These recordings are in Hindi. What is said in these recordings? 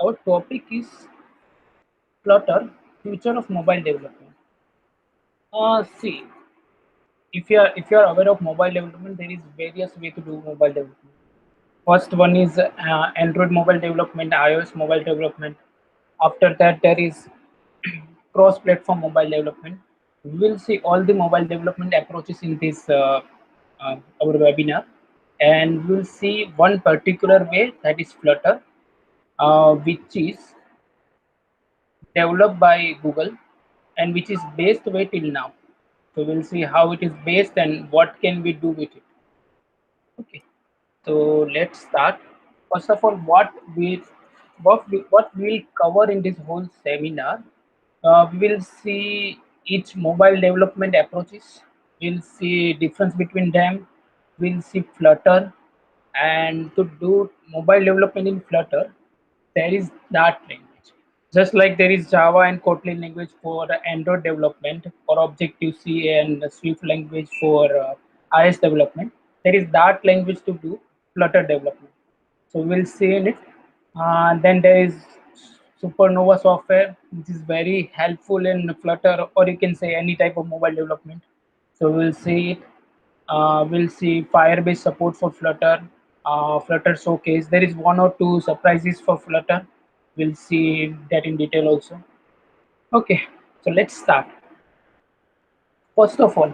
Our topic is Flutter, future of mobile development. See, if you are aware of mobile development, there is various way to do mobile development. First one is Android mobile development, iOS mobile development. After that, there is cross-platform mobile development. We will see all the mobile development approaches in this our webinar, and we will see one particular way, that is Flutter, which is developed by Google and which is based way till now. So we'll see how it is based and what can we do with it. Okay, so let's start. First of all, what we'll cover in this whole seminar, we will see each mobile development approaches. We'll see difference between them. We'll see Flutter, and to do mobile development in Flutter, there is Dart language. Just like there is Java and Kotlin language for Android development, for Objective C and Swift language for iOS development, there is Dart language to do Flutter development. So we'll see in it. Then there is Supernova software, which is very helpful in Flutter, or you can say any type of mobile development. So we'll see it. We'll see Firebase support for Flutter, Flutter Showcase. There is one or two surprises for Flutter. We'll see that in detail also. Okay, so let's start. First of all,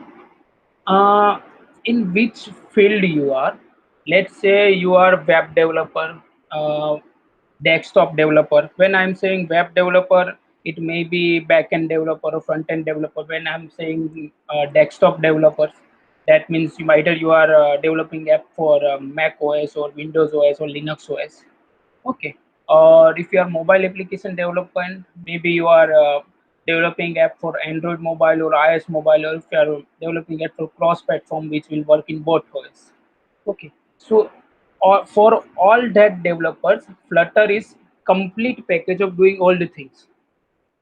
uh, in which field you are. Let's say you are web developer, uh, desktop developer. When I'm saying web developer, it may be backend developer or front end developer. When I'm saying desktop developers, that means either you are developing app for Mac OS or Windows OS or Linux OS. Okay. Or if you are mobile application development, maybe you are developing app for Android mobile or iOS mobile, or if you are developing app for cross-platform, which will work in both OS. Okay. So, for all that developers, Flutter is complete package of doing all the things.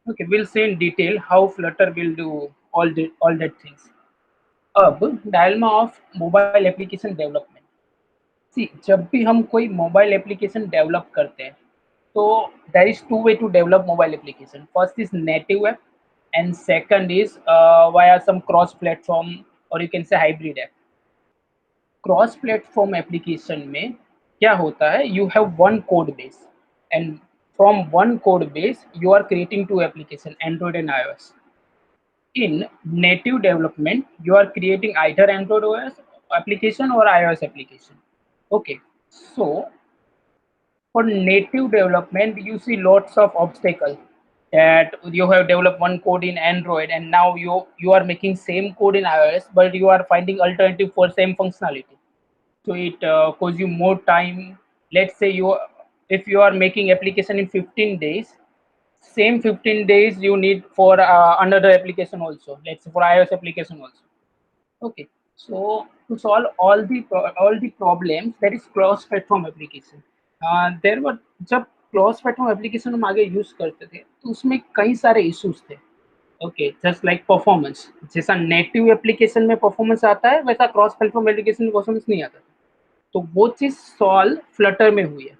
Okay, we'll see in detail how Flutter will do all that things. अब dilemma of mobile application development. See जब भी हम कोई मोबाइल एप्लीकेशन डेवलप करते हैं, तो there is two way to develop mobile application. First is native app and second is via some cross platform, और you can say hybrid app. Cross platform application में क्या होता है, you have one code base and from one code base you are creating two application, Android and iOS. In native development, you are creating either Android OS application or iOS application. Okay, so for native development, you see lots of obstacles, that you have developed one code in Android and now you are making same code in iOS, but you are finding alternative for same functionality. So it costs you more time. Let's say if you are making application in 15 days, same 15 days you need for another application also, let's say for iOS application also. Okay, so to solve all the problems, there is cross platform application. देर वर जब क्रॉस प्लेटफॉर्म एप्लीकेशन हम आगे यूज करते थे, तो उसमें कई सारे इश्यूज थे. Okay, just like performance. जैसा नेटिव एप्लीकेशन में परफॉर्मेंस आता है, वैसा क्रॉस प्लेटफॉर्म एप्लीकेशन में परफॉर्मेंस नहीं आता. तो वो चीज सॉल्व फ्लटर में हुई है.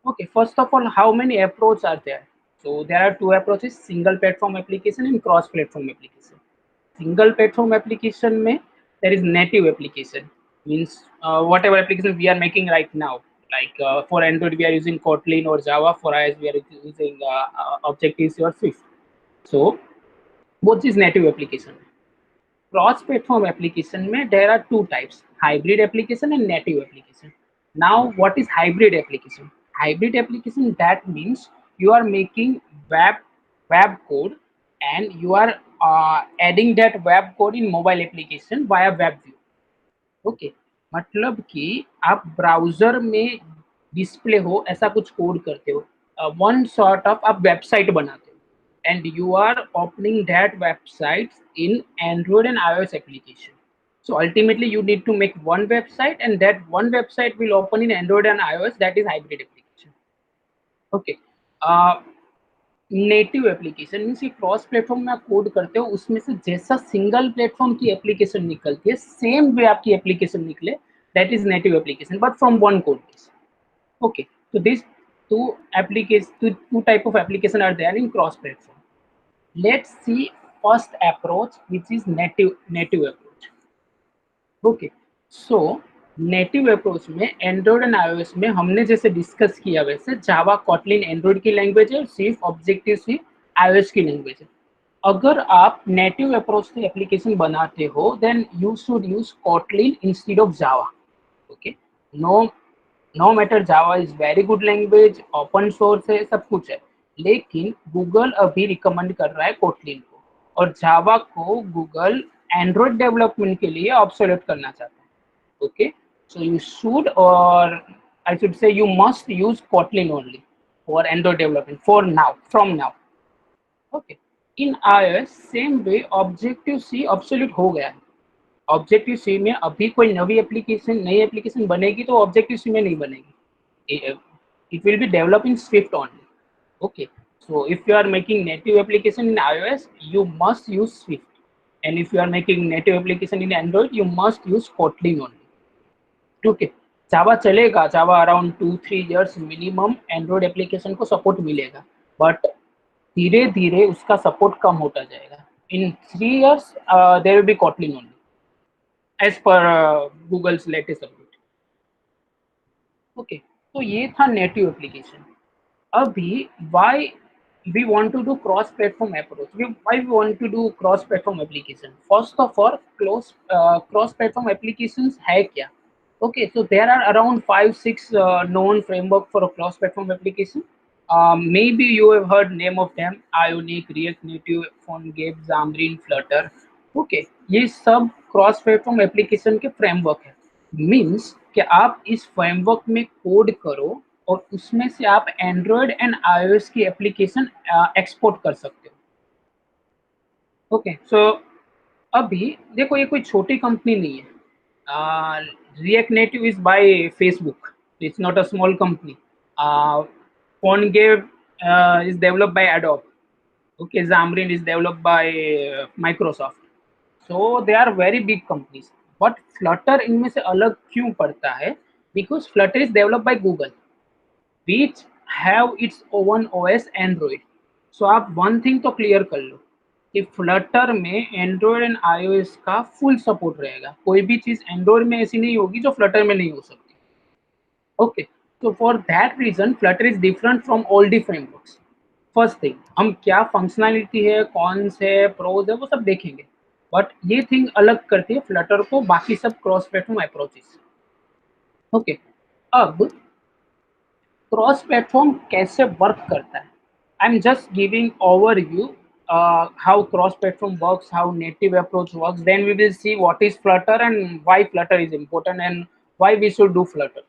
Okay, first of all, how many approaches are there? So there are two approaches: single platform application and cross platform application. Single platform application में there is native application, means whatever application we are making right now. Like for Android we are using Kotlin or Java, for iOS we are using Objective-C or Swift. So both is native application. Cross platform application में there are two types: hybrid application and native application. Now what is hybrid application? Hybrid application, that means you are making web code and you are adding that web code in mobile application via web view. Okay, मतलब कि आप ब्राउजर में डिस्प्ले हो ऐसा कुछ कोड करते हो, वन सॉर्ट ऑफ आप वेबसाइट बनाते हो, and you are opening that website in Android and iOS application. So ultimately you need to make one website, and that one website will open in Android and iOS. That is hybrid application. Okay. Native application means ये क्रॉस प्लेटफॉर्म में आप कोड करते हो, उसमें से जैसा सिंगल प्लेटफॉर्म की एप्लीकेशन निकलती है, सेम वे आपकी एप्लीकेशन निकले, that is native application, but from one code base. Okay, तो this two type of application are there in cross platform. Let's see first approach, which is native approach. Okay, so native approach में एंड्रॉयड एंड आईओएस में हमने जैसे डिस्कस किया वैसे जावा कॉटलिन एंड्रॉयड की लैंग्वेज है और सिर्फ ऑब्जेक्टिव सी आईओएस की लैंग्वेज है. अगर आप नेटिव अप्रोच से एप्लीकेशन बनाते हो then you should use Kotlin instead of Java. Okay, no no matter, Java is very good language, open source है, सब कुछ है, लेकिन गूगल अभी रिकमेंड कर रहा है कोटलिन को, और जावा को गूगल एंड्रॉयड डेवलपमेंट के लिए ऑब्सोलेट करना चाहता है. Okay, so you should, or I should say you must use Kotlin only for Android development for now, from now. Okay, in iOS same way Objective C obsolete हो गया है. Objective C में अभी कोई नई एप्लीकेशन बनेगी तो Objective C में नहीं बनेगी. It will be developed in Swift only. Okay, so if you are making native application in iOS, you must use Swift, and if you are making native application in Android, you must use Kotlin only. Okay, Java चलेगा, Java around 2-3 years minimum Android application को सपोर्ट मिलेगा, बट धीरे धीरे उसका सपोर्ट कम होता जाएगा. In 3 years there will be Kotlin only as per Google's latest update. Okay, तो ये था नेटिव एप्लीकेशन. अभी why we want to do cross platform approach, why we want to do cross platform application. First of all, cross platform applications है क्या? Okay, so there are around 5-6 known framework for a cross platform application. Maybe you have heard name of them: Ionic, React Native, PhoneGap, Xamarin, Flutter. Okay, ये सब क्रॉस प्लेटफॉर्म एप्लीकेशन के फ्रेमवर्क है. मीन्स कि आप इस फ्रेमवर्क में कोड करो और उसमें से आप एंड्रॉयड एंड आईओएस की एप्लीकेशन एक्सपोर्ट कर सकते हो. ओके, सो अभी देखो ये कोई छोटी कंपनी नहीं है. React Native is by Facebook. It's not a small company. PhoneGap is developed by Adobe. Okay, Xamarin is developed by Microsoft. So they are very big companies. But Flutter इनमें से अलग क्यों पड़ता है? Because Flutter is developed by Google, which have its own OS Android. So आप one thing तो क्लियर कर लो कि फ्लटर में एंड्रॉयड एंड आईओएस का फुल सपोर्ट रहेगा. कोई भी चीज एंड्रॉयड में ऐसी नहीं होगी जो फ्लटर में नहीं हो सकती. ओके, तो for that reason Flutter is different from all the frameworks. First thing, हम क्या फंक्शनैलिटी है, कॉन्स है, प्रोज है, वो सब देखेंगे, बट ये थिंग अलग करती है फ्लटर को बाकी सब क्रॉस प्लेटफॉर्म अप्रोचेस. ओके, अब क्रॉस प्लेटफॉर्म कैसे वर्क करता है. I am just giving overview how cross platform works, how native approach works, then we will see what is Flutter and why Flutter is important and why we should do Flutter.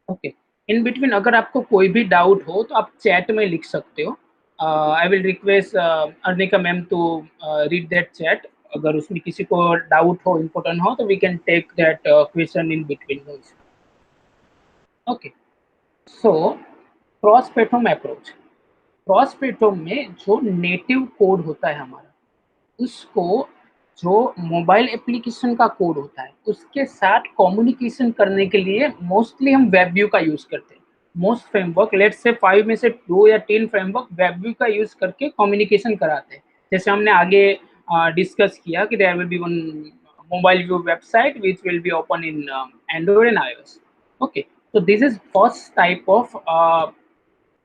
Okay, in between अगर आपको कोई भी डाउट हो तो आप चैट में लिख सकते हो. I will request Arnika ma'am to read that chat. अगर उसमें किसी को डाउट हो, इम्पोर्टेंट हो, तो we can take that question in between. Okay, so cross platform approach. Cross platform में जो नेटिव कोड होता है हमारा, उसको जो मोबाइल एप्लीकेशन का कोड होता है उसके साथ कम्युनिकेशन करने के लिए मोस्टली हम वेब व्यू का यूज करते हैं. मोस्ट फ्रेमवर्क, लेट्स से 5 में से 2 या 3 फ्रेमवर्क वेब व्यू का यूज करके कम्युनिकेशन कराते हैं. जैसे हमने आगे डिस्कस किया कि there will be one mobile view website which will be open in Android and iOS. Okay, so this is first type of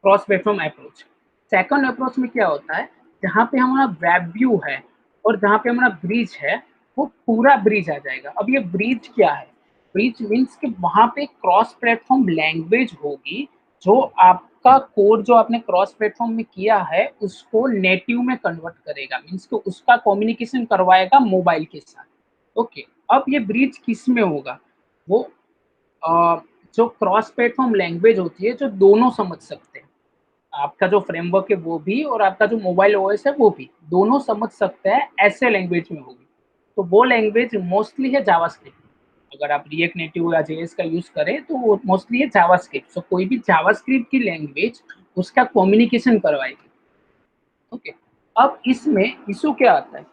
cross platform approach. Second approach में क्या होता है, जहाँ पे हमारा वेब व्यू है और जहाँ पे हमारा ब्रिज है, वो पूरा ब्रिज आ जाएगा. अब ये ब्रिज क्या है? ब्रिज मीन्स कि वहाँ पे क्रॉस प्लेटफॉर्म लैंग्वेज होगी जो आपका कोड जो आपने क्रॉस प्लेटफॉर्म में किया है उसको नेटिव में कन्वर्ट करेगा. मीन्स कि उसका कम्युनिकेशन करवाएगा मोबाइल के साथ. ओके, अब ये ब्रिज किस में होगा? वो जो क्रॉस प्लेटफॉर्म लैंग्वेज होती है जो दोनों समझ सकते हैं. आपका जो फ्रेमवर्क है वो भी और आपका जो मोबाइल ओएस है वो भी, दोनों समझ सकते हैं ऐसे लैंग्वेज में होगी. तो वो लैंग्वेज मोस्टली है जावास्क्रिप्ट. अगर आप रिएक्ट नेटिव या जेएस का यूज करें तो वो मोस्टली है जावास्क्रिप्ट. सो कोई भी जावास्क्रिप्ट की लैंग्वेज उसका कम्युनिकेशन करवाएगी. ओके, अब इसमें इशू क्या आता है?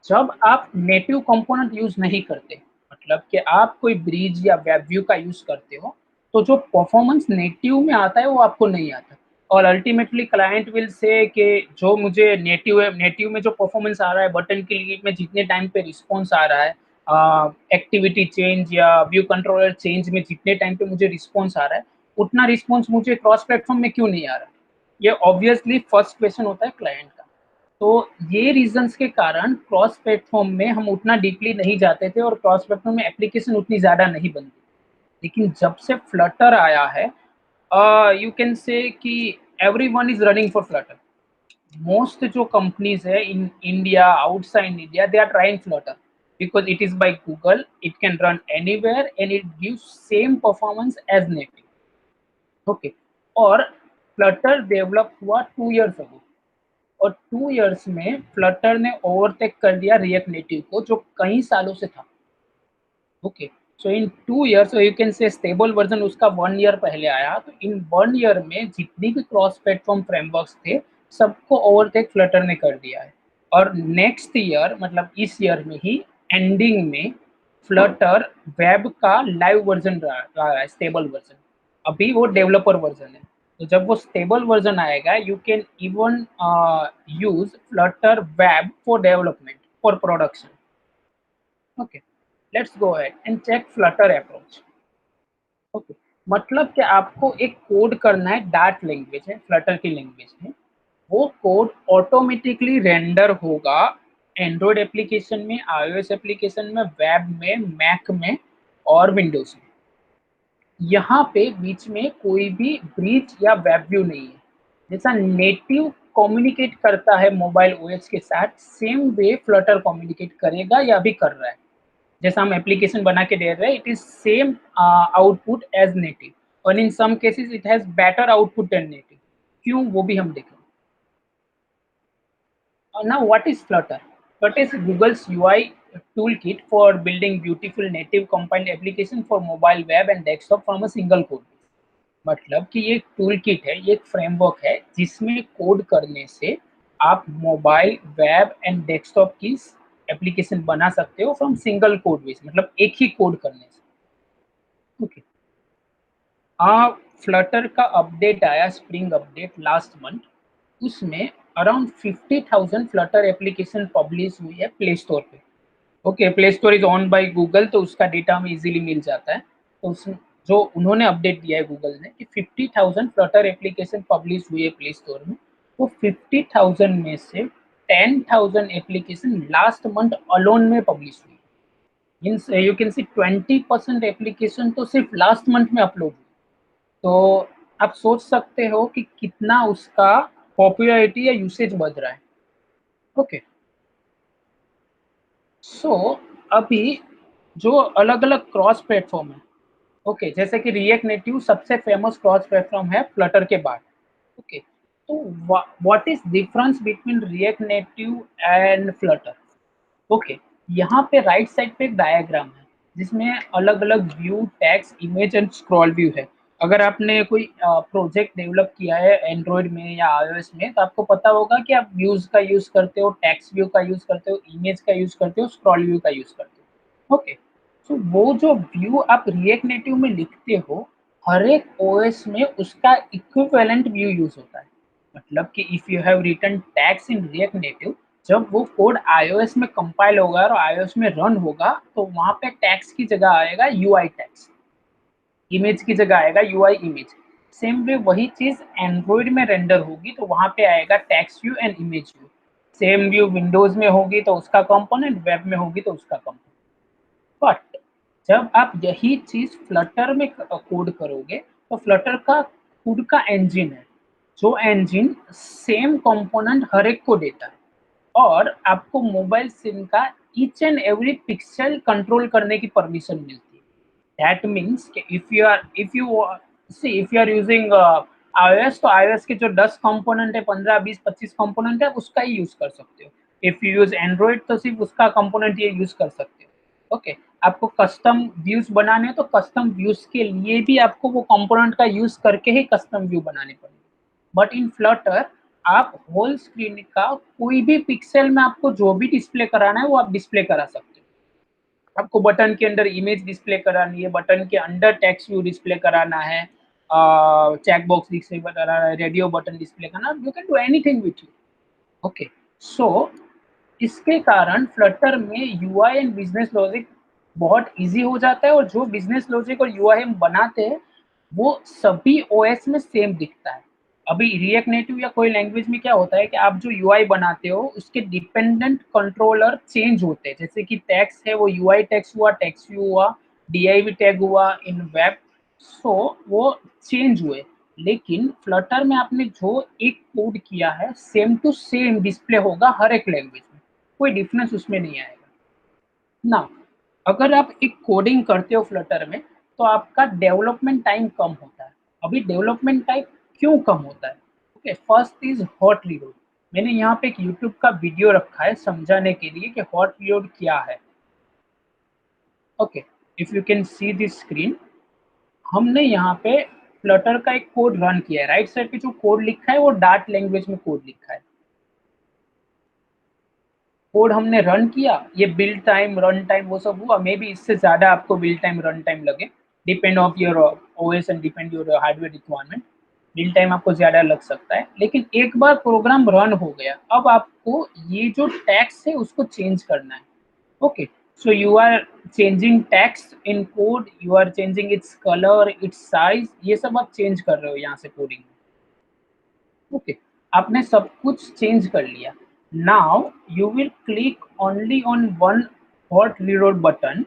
जब आप नेटिव कंपोनेंट यूज नहीं करते, मतलब कि आप कोई ब्रिज या वेब व्यू का यूज करते हो, तो जो परफॉर्मेंस नेटिव में आता है वो आपको नहीं आता, और अल्टीमेटली क्लाइंट विल से कि जो मुझे नेटिव में जो परफॉर्मेंस आ रहा है बटन क्लिक में जितने टाइम पे रिस्पॉन्स आ रहा है, एक्टिविटी चेंज या व्यू कंट्रोलर चेंज में जितने टाइम पे मुझे रिस्पॉन्स आ रहा है, उतना रिस्पॉन्स मुझे क्रॉस प्लेटफॉर्म में क्यों नहीं आ रहा? ये ऑब्वियसली फर्स्ट क्वेश्चन होता है क्लाइंट का। तो ये रीजंस के कारण क्रॉस प्लेटफॉर्म में हम उतना डीपली नहीं जाते थे और क्रॉस प्लेटफॉर्म में एप्लीकेशन उतनी ज़्यादा नहीं बनती। लेकिन जब से फ्लटर आया है, यू कैन से कि everyone is running for Flutter. Most जो कंपनीज है in India, outside India, they are trying Flutter because it is by Google, it can run anywhere and it gives same performance as native. Okay, और फ्लटर डेवलप हुआ 2 years ago, और 2 years में फ्लटर ने ओवरटेक कर दिया रिएक्ट नेटिव को जो कई सालों से था। Okay, so in 2 years you can से स्टेबल वर्जन उसका 1 year पहले आया, तो इन 1 year में जितनी भी क्रॉस प्लेटफॉर्म फ्रेमवर्क्स थे सबको ओवरटेक फ्लटर ने कर दिया है। और नेक्स्ट ईयर मतलब इस ईयर में ही एंडिंग में फ्लटर वेब का लाइव वर्जन रहा है, स्टेबल वर्जन। अभी वो डेवलपर वर्जन है, तो जब वो स्टेबल वर्जन आएगा you can even use Flutter web for development for production. Okay, let's go ahead and check Flutter approach. Okay, मतलब कि आपको एक कोड करना है, डार्ट लैंग्वेज है, फ्लटर की लैंग्वेज है। वो कोड ऑटोमेटिकली रेंडर होगा एंड्रॉयड एप्लीकेशन में, आईओएस एप्लीकेशन में, वेब में, मैक में और विंडोज में। यहाँ पे बीच में कोई भी ब्रीच या वेब व्यू नहीं है। जैसा नेटिव कम्युनिकेट करता है मोबाइल ओएस के साथ, सेम वे फ्लटर कम्युनिकेट करेगा या भी कर रहा है। जैसा हम एप्लीकेशन बना के दे रहे हैं, it is same output as native, और in some cases it has better output than native. क्यों, वो भी हम देखेंगे। Now, what is Flutter? Flutter is Google's UI toolkit for building beautiful native compiled application for mobile web and desktop from a single code. मतलब कि ये टूल किट है, ये एक फ्रेमवर्क है जिसमें कोड करने से आप मोबाइल, वेब एंड डेस्कटॉप की एप्लीकेशन बना सकते हो फ्रॉम सिंगल कोड बेस, मतलब एक ही कोड करने से। ओके, फ्लटर का अपडेट आया, स्प्रिंग अपडेट लास्ट मंथ। उसमें अराउंड 50,000 फ्लटर एप्लीकेशन पब्लिश हुई है प्ले स्टोर पे। Okay, play store is on by Google, तो उसका डेटा हमें इजीली मिल जाता है। तो उस जो उन्होंने अपडेट दिया है गूगल ने कि 50,000 फ्लटर एप्लीकेशन पब्लिश हुई है प्ले स्टोर में। वो 50,000 में से 10,000 एप्लीकेशन लास्ट मंथ अलोन में पब्लिश हुई। Means you can C 20% application तो सिर्फ लास्ट मंथ में अपलोड हुई। तो आप सोच सकते हो कि कितना उसका पॉपुलैरिटी या यूसेज बढ़ रहा है। ओके, सो अभी जो अलग अलग क्रॉस प्लेटफॉर्म है, ओके, जैसे कि रिएक्ट नेटिव सबसे फेमस क्रॉस प्लेटफॉर्म है फ्लटर के बाद। ओके, तो what is difference between react native and Flutter? Okay, यहाँ पे राइट साइड पे एक डायग्राम है जिसमें अलग अलग view, text, image and scroll view है। अगर आपने कोई प्रोजेक्ट डेवलप किया है एंड्रॉयड में या आईओएस में, तो आपको पता होगा कि आप व्यूज का यूज करते हो, टेक्स्ट व्यू का यूज करते हो, इमेज का यूज करते हो, स्क्रॉल व्यू का यूज करते हो। ओके, तो वो जो व्यू आप रिएक्ट नेटिव में लिखते हो, हर एक ओएस में उसका इक्विवेलेंट व्यू यूज होता है। मतलब कि if you have written tags in React Native, जब वो कोड iOS में कंपाइल होगा और iOS में रन होगा, तो वहां पे टैग्स की जगह आएगा यूआई टैग्स, इमेज की जगह आएगा यूआई इमेज। सेम वे वही चीज एंड्रॉइड में रेंडर होगी तो वहां पे आएगा text view and image view. Same view Windows में होगी तो उसका कंपोनेंट, वेब में होगी तो उसका कंपोनेंट। बट जब आप यही चीज फ्लटर में कोड करोगे, तो फ्लटर का खुद का इंजन है, जो इंजन सेम कंपोनेंट हर एक को देता है, और आपको मोबाइल सिम का each and every pixel control करने की परमिशन मिलती है। दैट मीन्स कि if you are using iOS, तो iOS के जो 10 कंपोनेंट है, 15, 20, 25 कंपोनेंट है, उसका ही यूज कर सकते हो। इफ यू यूज एंड्रॉइड, तो सिर्फ उसका कंपोनेंट ये यूज कर सकते हो। ओके, आपको कस्टम व्यूज बनाने हैं तो कस्टम व्यूज के लिए भी आपको वो कंपोनेंट का यूज करके ही कस्टम व्यू बनाने पड़ेंगे। बट इन फ्लटर आप होल स्क्रीन का कोई भी पिक्सल में आपको जो भी डिस्प्ले कराना है वो आप डिस्प्ले करा सकते हो। आपको बटन के अंदर इमेज डिस्प्ले करानी है, बटन के अंदर टेक्स्ट व्यू डिस्प्ले कराना है, चेक बॉक्स डिस्प्ले कराना है, रेडियो बटन डिस्प्ले करना, you can do anything with you. Okay, so इसके कारण फ्लटर में यूआई एंड बिजनेस लॉजिक बहुत इजी हो जाता है, और जो बिजनेस लॉजिक और यूआई हम बनाते हैं वो सभी ओएस में सेम दिखता है। अभी रिएक्ट नेटिव या कोई लैंग्वेज में क्या होता है कि आप जो यूआई बनाते हो उसके डिपेंडेंट कंट्रोलर चेंज होते हैं, जैसे कि टैग्स है वो यूआई टैग्स हुआ, टैक्स व्यू हुआ, डीआईवी टैग हुआ इन वेब, सो वो चेंज हुए। लेकिन फ्लटर में आपने जो एक कोड किया है सेम टू सेम डिस्प्ले होगा हर एक लैंग्वेज में, कोई डिफरेंस उसमें नहीं आएगा ना। अगर आप एक कोडिंग करते हो फ्लटर में तो आपका डेवलपमेंट टाइम कम होता है। अभी डेवलपमेंट टाइम क्यों कम होता है? Okay, first is hot reload. मैंने यहाँ पे एक यूट्यूब का वीडियो रखा है समझाने के लिए कि हॉट रीलोड क्या है। Okay, if you can see this screen, हमने यहाँ पे फ्लटर का एक कोड रन किया है। राइट साइड पे जो कोड लिखा है वो डार्ट लैंग्वेज में कोड लिखा है। कोड हमने रन किया, ये बिल्ड टाइम रन टाइम वो सब हुआ, मे बी इससे ज्यादा आपको बिल्ड टाइम रन टाइम लगे, depend of your OS and depend your hardware requirement. Build time आपको ज्यादा लग सकता है, लेकिन एक बार प्रोग्राम रन हो गया अब आपको ये जो टैक्स है उसको चेंज करना है। Okay, so you are changing text in code, you are changing its color, its size, ये सब आप चेंज कर रहे हो यहाँ से कोडिंग में। ओके, आपने सब कुछ चेंज कर लिया। Now you will click only on one hot reload button,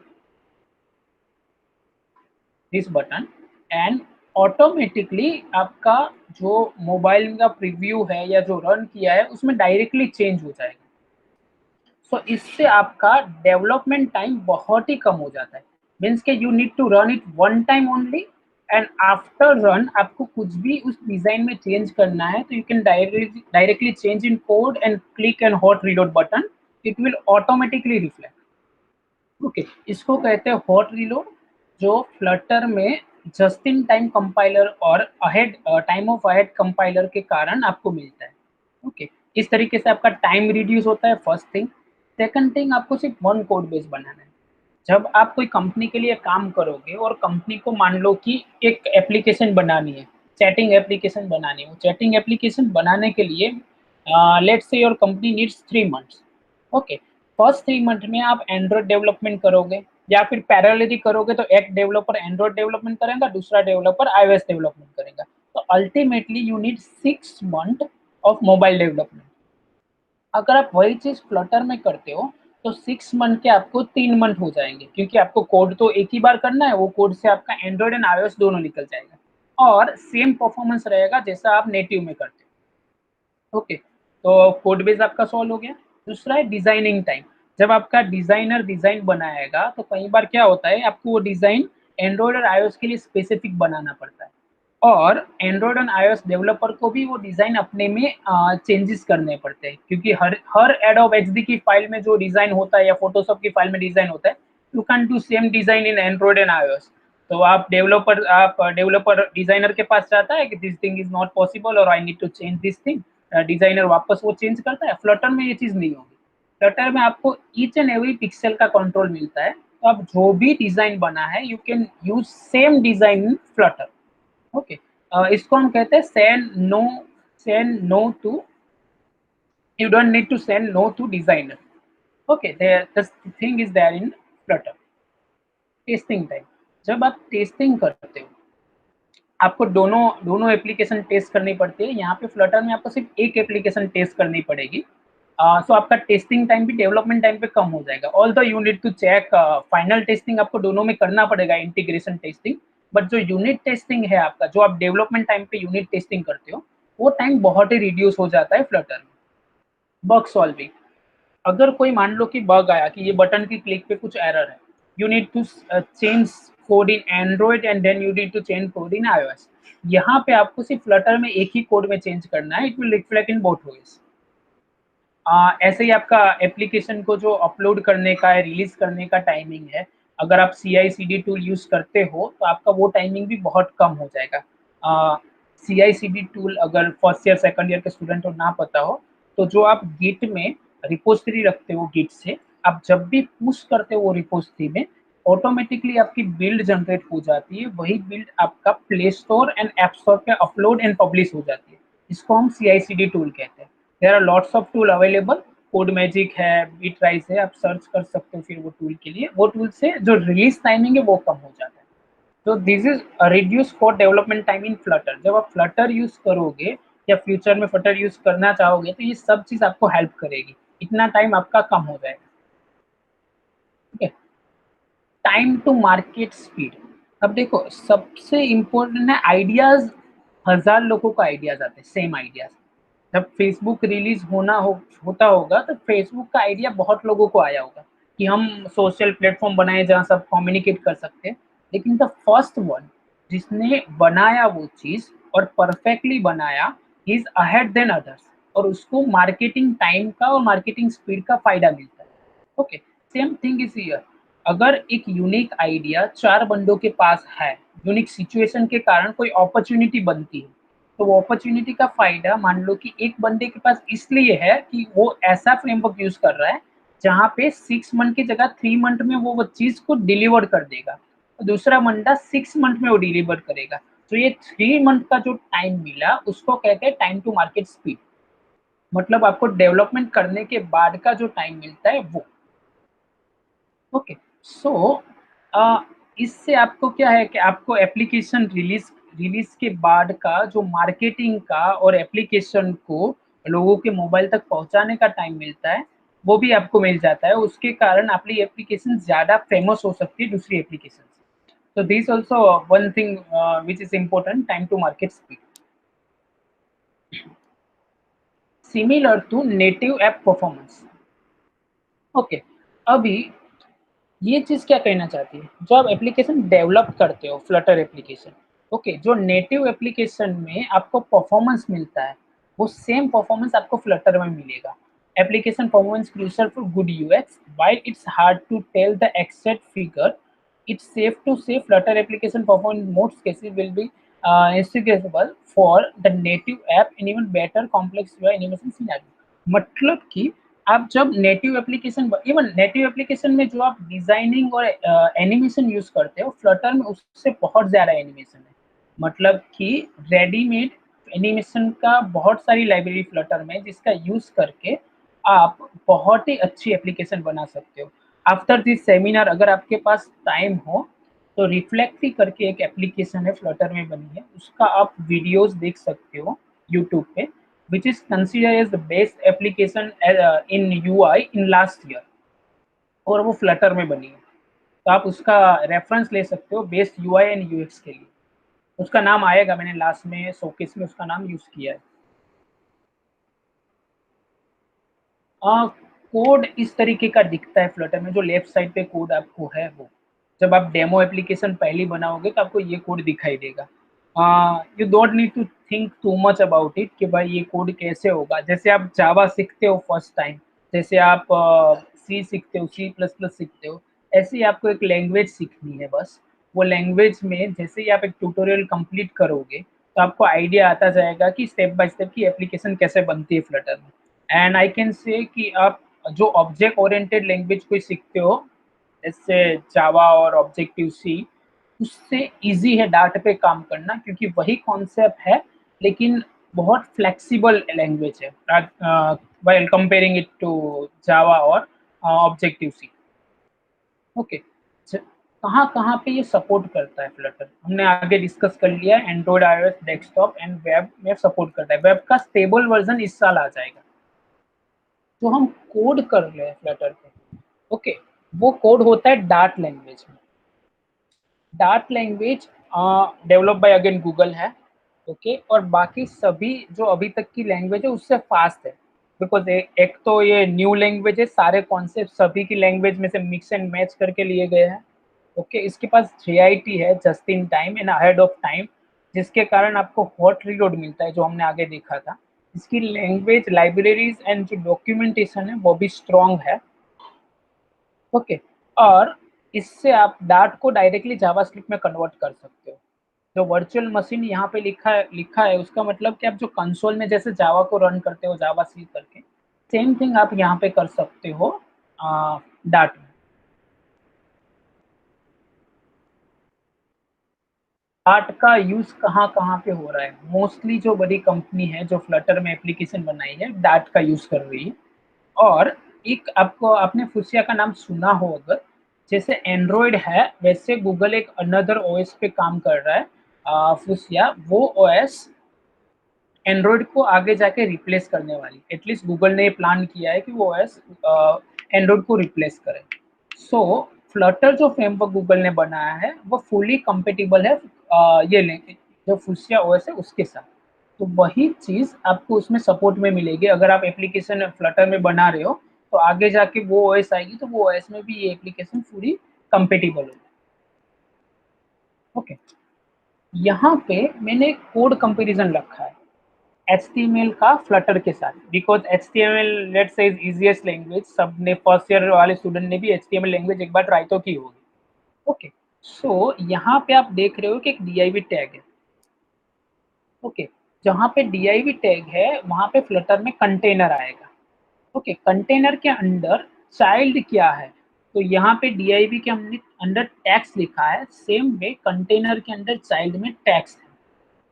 this button, and automatically आपका जो मोबाइल का प्रीव्यू है या जो रन किया है उसमें डायरेक्टली चेंज हो जाएगा। सो इससे आपका डेवलपमेंट टाइम बहुत ही कम हो जाता है। मीन्स के you need to run it one time only, and after run आपको कुछ भी उस डिजाइन में चेंज करना है तो you can directly change in code and click and hot reload button, it will automatically reflect. Okay, इसको कहते हैं हॉट रीलोड, जो फ्लटर में जस्ट इन टाइम कंपाइलर और ahead time of ahead compiler के कारण आपको मिलता है। ओके, इस तरीके से आपका टाइम रिड्यूस होता है, फर्स्ट थिंग। सेकंड थिंग, आपको सिर्फ वन कोड बेस बनाना है। जब आप कोई कंपनी के लिए काम करोगे और कंपनी को मान लो कि एक एप्लीकेशन बनानी है, चैटिंग एप्लीकेशन बनानी है, वो चैटिंग एप्लीकेशन बनाने के लिए let's say your company needs 3 months. Okay, first 3 month में आप एंड्रॉइड डेवलपमेंट करोगे, या फिर पैरेलली करोगे तो एक डेवलपर एंड्रॉइड डेवलपमेंट करेगा, दूसरा डेवलपर iOS डेवलपमेंट करेगा, तो ultimately you need 6 month of mobile development. अगर आप वही चीज फ्लटर में करते हो तो 6 मंथ के आपको 3 मंथ हो जाएंगे, क्योंकि आपको कोड तो एक ही बार करना है, वो कोड से आपका एंड्रॉइड एंड iOS दोनों निकल जाएगा और सेम परफॉर्मेंस रहेगा जैसा आप नेटिव में करते हो। ओके, तो कोड बेस आपका सॉल्व हो गया। दूसरा है डिजाइनिंग टाइम। जब आपका डिजाइनर डिजाइन बनाएगा तो कई बार क्या होता है, आपको वो डिजाइन एंड्रॉइड और iOS के लिए स्पेसिफिक बनाना पड़ता है, और एंड्रॉइड और iOS डेवलपर को भी वो डिजाइन अपने में चेंजेस करने पड़ते हैं, क्योंकि हर हर एडोब एक्सडी की फाइल में जो डिजाइन होता है या फोटोशॉप की फाइल में डिजाइन होता है, you can do same design in Android and iOS। तो आप डेवलपर डिजाइनर के पास जाता है कि this thing is not possible और I need to change this thing, designer वापस वो चेंज करता है। फ्लटर में ये चीज नहीं होगी। फ्लटर में आपको ईच एंड एवरी पिक्सल का कंट्रोल मिलता है, तो आप जो भी डिजाइन बना है you can use same design in Flutter. Okay, इसको हम कहते हैं send no to, you don't need to send no to designer. Okay, there the thing is there in Flutter. Testing time, जब आप टेस्टिंग करते हो आपको दोनों दोनों एप्लीकेशन टेस्ट करनी पड़ती है। यहाँ पे फ्लटर में आपको सिर्फ एक एप्लीकेशन टेस्ट करनी पड़ेगी, सो आपका टेस्टिंग टाइम भी डेवलपमेंट टाइम पे कम हो जाएगा। All the you need to check, final testing आपको दोनों में करना पड़ेगा, इंटीग्रेशन टेस्टिंग, बट जो यूनिट टेस्टिंग है आपका, जो आप डेवलपमेंट टाइम पे यूनिट टेस्टिंग करते हो, वो टाइम बहुत ही रिड्यूस हो जाता है फ्लटर में। बग सॉल्विंग, अगर कोई मान लो कि बग आया कि ये बटन की क्लिक पे कुछ एरर है, you need to change code in Android and then you need to change code in iOS। यहाँ पे आपको सिर्फ फ्लटर में एक ही कोड में चेंज करना है, it will reflect in both ways. ऐसे ही आपका एप्लीकेशन को जो अपलोड करने का है, रिलीज करने का टाइमिंग है, अगर आप CI/CD टूल यूज करते हो तो आपका वो टाइमिंग भी बहुत कम हो जाएगा। CI/CD टूल अगर फर्स्ट ईयर सेकंड ईयर के स्टूडेंट को ना पता हो, तो जो आप गिट में रिपोजिटरी रखते हो गिट से, आप जब भी पुश करते हो वो रिपोजिटरी में, ऑटोमेटिकली आपकी बिल्ड जनरेट हो जाती है, वही बिल्ड आपका Play Store and App Store पे अपलोड एंड पब्लिश हो जाती है। इसको हम CI/CD टूल कहते हैं। There are lots of tool available, Codemagic है, बिटराइस है, आप सर्च कर सकते हो फिर वो टूल के लिए। वो टूल से जो रिलीज टाइमिंग है वो कम हो जाता है। तो this is reduce code development time in Flutter. जब आप फ्लटर यूज करोगे या फ्यूचर में फ्लटर यूज करना चाहोगे तो ये सब चीज आपको हेल्प करेगी, इतना टाइम आपका कम हो जाएगा। ठीक है। Time to market speed. अब देखो सबसे इम्पोर्टेंट है आइडियाज। 1000 लोगों को आइडियाज आते हैं, सेम आइडियाज। जब फेसबुक रिलीज होता होगा तो फेसबुक का आइडिया बहुत लोगों को आया होगा कि हम सोशल प्लेटफॉर्म बनाए जहाँ सब कम्युनिकेट कर सकते हैं। लेकिन द फर्स्ट वन जिसने बनाया वो चीज और परफेक्टली बनाया इज अहेड देन अदर्स, और उसको मार्केटिंग टाइम का और मार्केटिंग स्पीड का फायदा मिलता है। Okay, same thing is here. अगर एक यूनिक आइडिया 4 बंदों के पास है, यूनिक सिचुएशन के कारण कोई अपॉर्चुनिटी बनती है, तो वो अपॉर्चुनिटी का फायदा मान लो कि एक बंदे के पास इसलिए है कि वो ऐसा फ्रेमवर्क यूज कर रहा है जहाँ पे 6 मंथ की जगह 3 मंथ में वो चीज को डिलीवर कर देगा, तो दूसरा बंदा 6 मंथ में वो डिलीवर करेगा। तो ये 3 मंथ का जो टाइम मिला उसको कहते हैं टाइम टू मार्केट स्पीड। मतलब आपको डेवलपमेंट करने के बाद का जो टाइम मिलता है वो। ओके, सो इससे आपको क्या है कि आपको एप्लीकेशन रिलीज रिलीज के बाद का जो मार्केटिंग का और एप्लीकेशन को लोगों के मोबाइल तक पहुंचाने का टाइम मिलता है, वो भी आपको मिल जाता है। उसके कारण आपकी एप्लीकेशन ज्यादा फेमस हो सकती है दूसरी एप्लीकेशन से। तो this also one thing which is important, time to market speed. Similar to native app performance. Okay, अभी ये चीज क्या कहना चाहती है, जो आप एप्लीकेशन डेवलप करते हो फ्लटर एप्लीकेशन, ओके, जो नेटिव एप्लीकेशन में आपको परफॉर्मेंस मिलता है वो सेम परफॉर्मेंस आपको फ्लटर में मिलेगा। Application performance crucial for good UX while it's hard to tell the exact figure, it's safe to say Flutter application performance in most cases will be executable for the native app and even better complex UI animation scenario। मतलब कि आप जब native application, even native application में जो आप डिजाइनिंग और एनिमेशन यूज करते हो, फ्लटर में उससे बहुत ज्यादा एनिमेशन है। मतलब कि रेडीमेड एनिमेशन का बहुत सारी लाइब्रेरी फ्लटर में जिसका यूज करके आप बहुत ही अच्छी एप्लीकेशन बना सकते हो। आफ्टर दिस सेमिनार अगर आपके पास टाइम हो तो रिफ्लेक्टी करके एक एप्लीकेशन है फ्लटर में बनी है, उसका आप वीडियोस देख सकते हो यूट्यूब पे, which is considered as the best application in UI in last year, और वो फ्लटर में बनी है। तो आप उसका रेफरेंस ले सकते हो बेस्ट UI एंड UX के लिए। उसका नाम आएगा, मैंने लास्ट में शोकेस में उसका नाम यूज किया है। कोड इस तरीके का दिखता है फ्लटर में, जो लेफ्ट साइड पे कोड आपको है वो। जब आप डेमो एप्लीकेशन पहली बनाओगे तो आपको ये कोड दिखाई देगा। You don't need to think too much about it कि भाई ये कोड कैसे होगा। जैसे आप जावा सीखते हो फर्स्ट टाइम, जैसे आप सी सीखते हो, C++ सीखते हो, ऐसे ही आपको एक लैंग्वेज सीखनी है बस। वो लैंग्वेज में जैसे ही आप एक ट्यूटोरियल कंप्लीट करोगे तो आपको आइडिया आता जाएगा कि स्टेप बाय स्टेप की एप्लीकेशन कैसे बनती है फ्लटर में। एंड आई कैन से कि आप जो ऑब्जेक्ट ओरिएंटेड लैंग्वेज कोई सीखते हो, जैसे जावा और ऑब्जेक्टिव सी, उससे इजी है डार्ट पे काम करना, क्योंकि वही कॉन्सेप्ट है लेकिन बहुत फ्लेक्सिबल लैंग्वेज है while comparing it to Java और ऑब्जेक्टिव सी। ओके, कहाँ कहाँ पे ये सपोर्ट करता है फ्लटर, हमने आगे डिस्कस कर लिया। Android, iOS, desktop and web में सपोर्ट करता है। वेब का स्टेबल वर्जन इस साल आ जाएगा। जो हम कोड कर रहे हैं फ्लटर पे, ओके, वो कोड होता है डार्ट लैंग्वेज में। Dart language develop by again Google है, ओके, और बाकी सभी जो अभी तक की लैंग्वेज है उससे फास्ट है। बिकॉज एक तो ये न्यू लैंग्वेज है, सारे कॉन्सेप्ट सभी की लैंग्वेज में से मिक्स एंड मैच करके लिए गए हैं। ओके, इसके पास JIT है, just in time and ahead of time, जिसके कारण आपको हॉट रीलोड मिलता है जो हमने आगे देखा था। इसकी लैंग्वेज लाइब्रेरीज एंड जो डॉक्यूमेंटेशन है वो भी स्ट्रॉन्ग है। ओके, और इससे आप डार्ट को डायरेक्टली जावास्क्रिप्ट में कन्वर्ट कर सकते हो। जो वर्चुअल मशीन यहाँ पे लिखा है उसका मतलब कि आप जो कंसोल में जैसे जावा को रन करते हो जावा सी करके, सेम थिंग आप यहाँ पे कर सकते हो डार्ट में। डार्ट का यूज कहाँ कहाँ पे हो रहा है? मोस्टली जो बड़ी कंपनी है जो फ्लटर में एप्लीकेशन बनाई है, डार्ट का यूज कर रही है। और एक आपको, आपने फुसिया का नाम सुना हो अगर, जैसे एंड्रॉयड है वैसे गूगल एक अनदर ओएस पे काम कर रहा है, फुसिया। वो ओएस एंड्रॉयड को आगे जाके रिप्लेस करने वाली, एटलीस्ट गूगल ने प्लान किया है कि वो ओएस एंड्रॉयड को रिप्लेस करे। सो फ्लटर जो फ्रेमवर्क गूगल ने बनाया है वो फुली कंपेटिबल है ये जो फुसिया ओएस है उसके साथ। तो वही चीज आपको उसमें सपोर्ट में मिलेगी। अगर आप एप्लीकेशन फ्लटर में बना रहे हो तो आगे जाके वो ओएस आएगी तो वो ओएस में भी ये एप्लीकेशन पूरी कंपेटिबल होगी। ओके, यहाँ पे मैंने कोड कंपैरिजन रखा है HTML का फ्लटर के साथ, because HTML let's say is easiest language. सबने फर्स्ट ईयर वाले स्टूडेंट ने भी HTML लैंग्वेज एक बार ट्राई तो की होगी। ओके, सो यहाँ पे आप देख रहे हो कि एक div टैग है। ओके, जहाँ पे div टैग है वहाँ पे फ्लटर में कंटेनर आएगा। ओके, कंटेनर के अंदर चाइल्ड क्या है? तो यहाँ पे div के हमने अंदर टैग्स लिखा है, सेम वे कंटेनर के अंदर चाइल्ड में टैग्स है।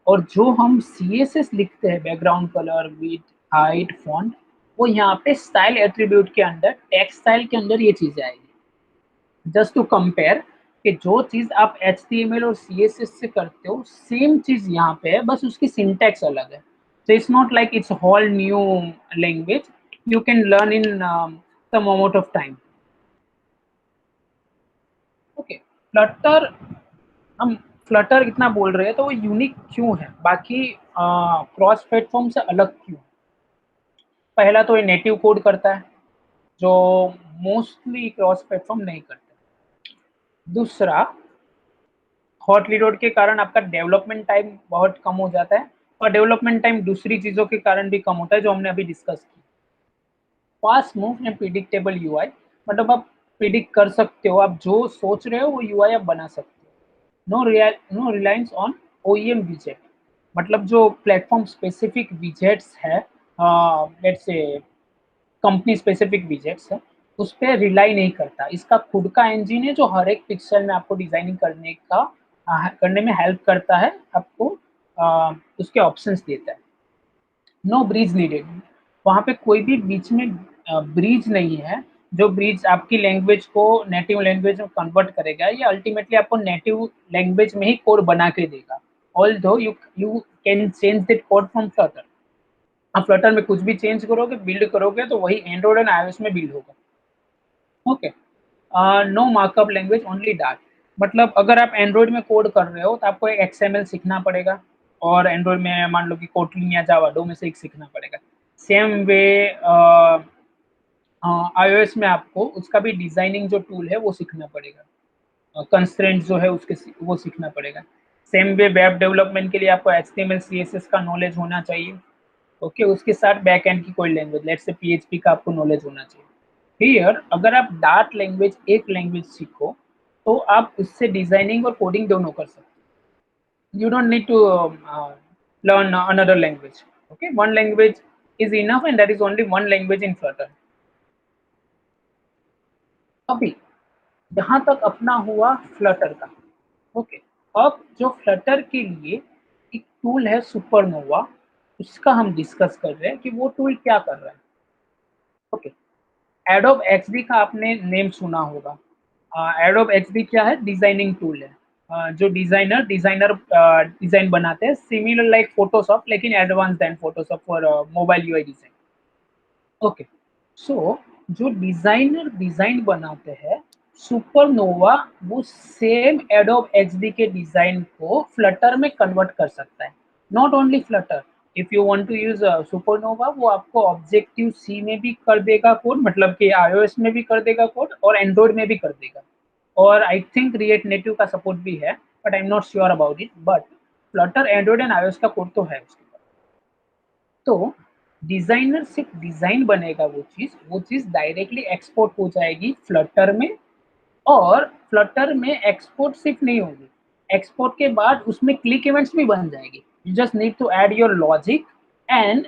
और जो हम CSS लिखते हैं, background colour, width, height, font, वो यहाँ पे स्टाइल एट्रीब्यूट के अंदर, टेक्स्ट स्टाइल के अंदर ये चीजें आएगी। जस्ट टू कंपेयर कि जो चीज आप HTML और CSS से करते हो सेम चीज यहाँ पे है, बस उसकी सिंटैक्स अलग है। So it's not like it's a whole new language. You can learn in some amount of time. Okay, Flutter, हम फ्लटर इतना बोल रहे हैं तो वो यूनिक क्यों है, बाकी क्रॉस प्लेटफॉर्म से अलग क्यों? पहला तो ये नेटिव कोड करता है जो मोस्टली क्रॉस प्लेटफॉर्म नहीं करते। दूसरा, हॉट रीलोड के कारण आपका डेवलपमेंट टाइम बहुत कम हो जाता है, और डेवलपमेंट टाइम दूसरी चीजों के कारण भी कम होता है जो हमने अभी डिस्कस की। Fast move and predictable UI, मतलब आप प्रिडिक्ट कर सकते हो, आप जो सोच रहे हो वो यूआई आप बना सकते हो। नो रिलायंस ऑन OEM विजेट, मतलब जो प्लेटफॉर्म स्पेसिफिक विजेट्स है, let's say company specific widgets है, उस पर रिलाई नहीं करता। इसका खुद का इंजन है जो हर एक पिक्सल में आपको डिजाइनिंग करने का करने में हेल्प करता है, आपको उसके ऑप्शंस देता है। नो ब्रिज नीडेड, वहाँ पे कोई भी बीच में ब्रिज नहीं है जो ब्रिज आपकी लैंग्वेज को नेटिव लैंग्वेज में कन्वर्ट करेगा। ये अल्टीमेटली आपको नेटिव लैंग्वेज में ही कोड बना के देगा। Although you can change that code from Flutter. आप फ्लटर में कुछ भी चेंज करोगे, बिल्ड करोगे तो वही एंड्रॉइड एंड iOS में बिल्ड होगा। Okay, no markup language, only Dart, मतलब अगर आप एंड्रॉइड में कोड कर रहे हो तो आपको एक XML सीखना पड़ेगा, और एंड्रॉइड में मान लो कि कोटलिन या जावा, दो में से एक सीखना पड़ेगा। सेम वे iOS में आपको उसका भी डिजाइनिंग जो टूल है वो सीखना पड़ेगा, कंस्ट्रेंट जो है उसके वो सीखना पड़ेगा। सेम वे वेब डेवलपमेंट के लिए आपको HTML CSS का नॉलेज होना चाहिए। ओके, उसके साथ बैक एंड की कोई लैंग्वेज, लेट्स से PHP का आपको नॉलेज होना चाहिए। हियर अगर आप डार्ट लैंग्वेज, एक लैंग्वेज सीखो तो आप उससे डिजाइनिंग और कोडिंग दोनों कर सकते हो। You don't need to learn another language. Okay, one language is enough and that is only one language in Flutter. अभी जहां तक अपना हुआ फ्लटर का। ओके, अब जो फ्लटर के लिए एक टूल है सुपरनोवा, उसका हम डिस्कस कर रहे हैं कि वो टूल क्या कर रहा है। ओके, एडोब XD का आपने नेम सुना होगा। एडोब XD क्या है? डिजाइनिंग टूल है। जो डिजाइनर डिजाइन बनाते हैं, सिमिलर लाइक फोटोशॉप लेकिन advance than Photoshop for mobile UI design. Okay, so जो डिजाइनर डिजाइन बनाते हैं, सुपरनोवा वो सेम एडोब XD के डिजाइन को फ्लटर में कन्वर्ट कर सकता है। Not only Flutter, if you want to use Supernova, वो आपको ऑब्जेक्टिव सी में भी कर देगा कोड, मतलब कि iOS में भी कर देगा कोड और एंड्रॉइड में भी कर देगा। और आई थिंक रिएक्ट नेटिव का सपोर्ट भी है, but I am not sure about it. But Flutter Android and iOS का कोड तो है उसके पास। तो डिजाइनर सिर्फ डिजाइन बनेगा, वो चीज डायरेक्टली एक्सपोर्ट हो जाएगी फ्लटर में। और फ्लटर में एक्सपोर्ट सिर्फ नहीं होगी, एक्सपोर्ट के बाद उसमें क्लिक इवेंट्स भी बन जाएगी। You just need to add your logic and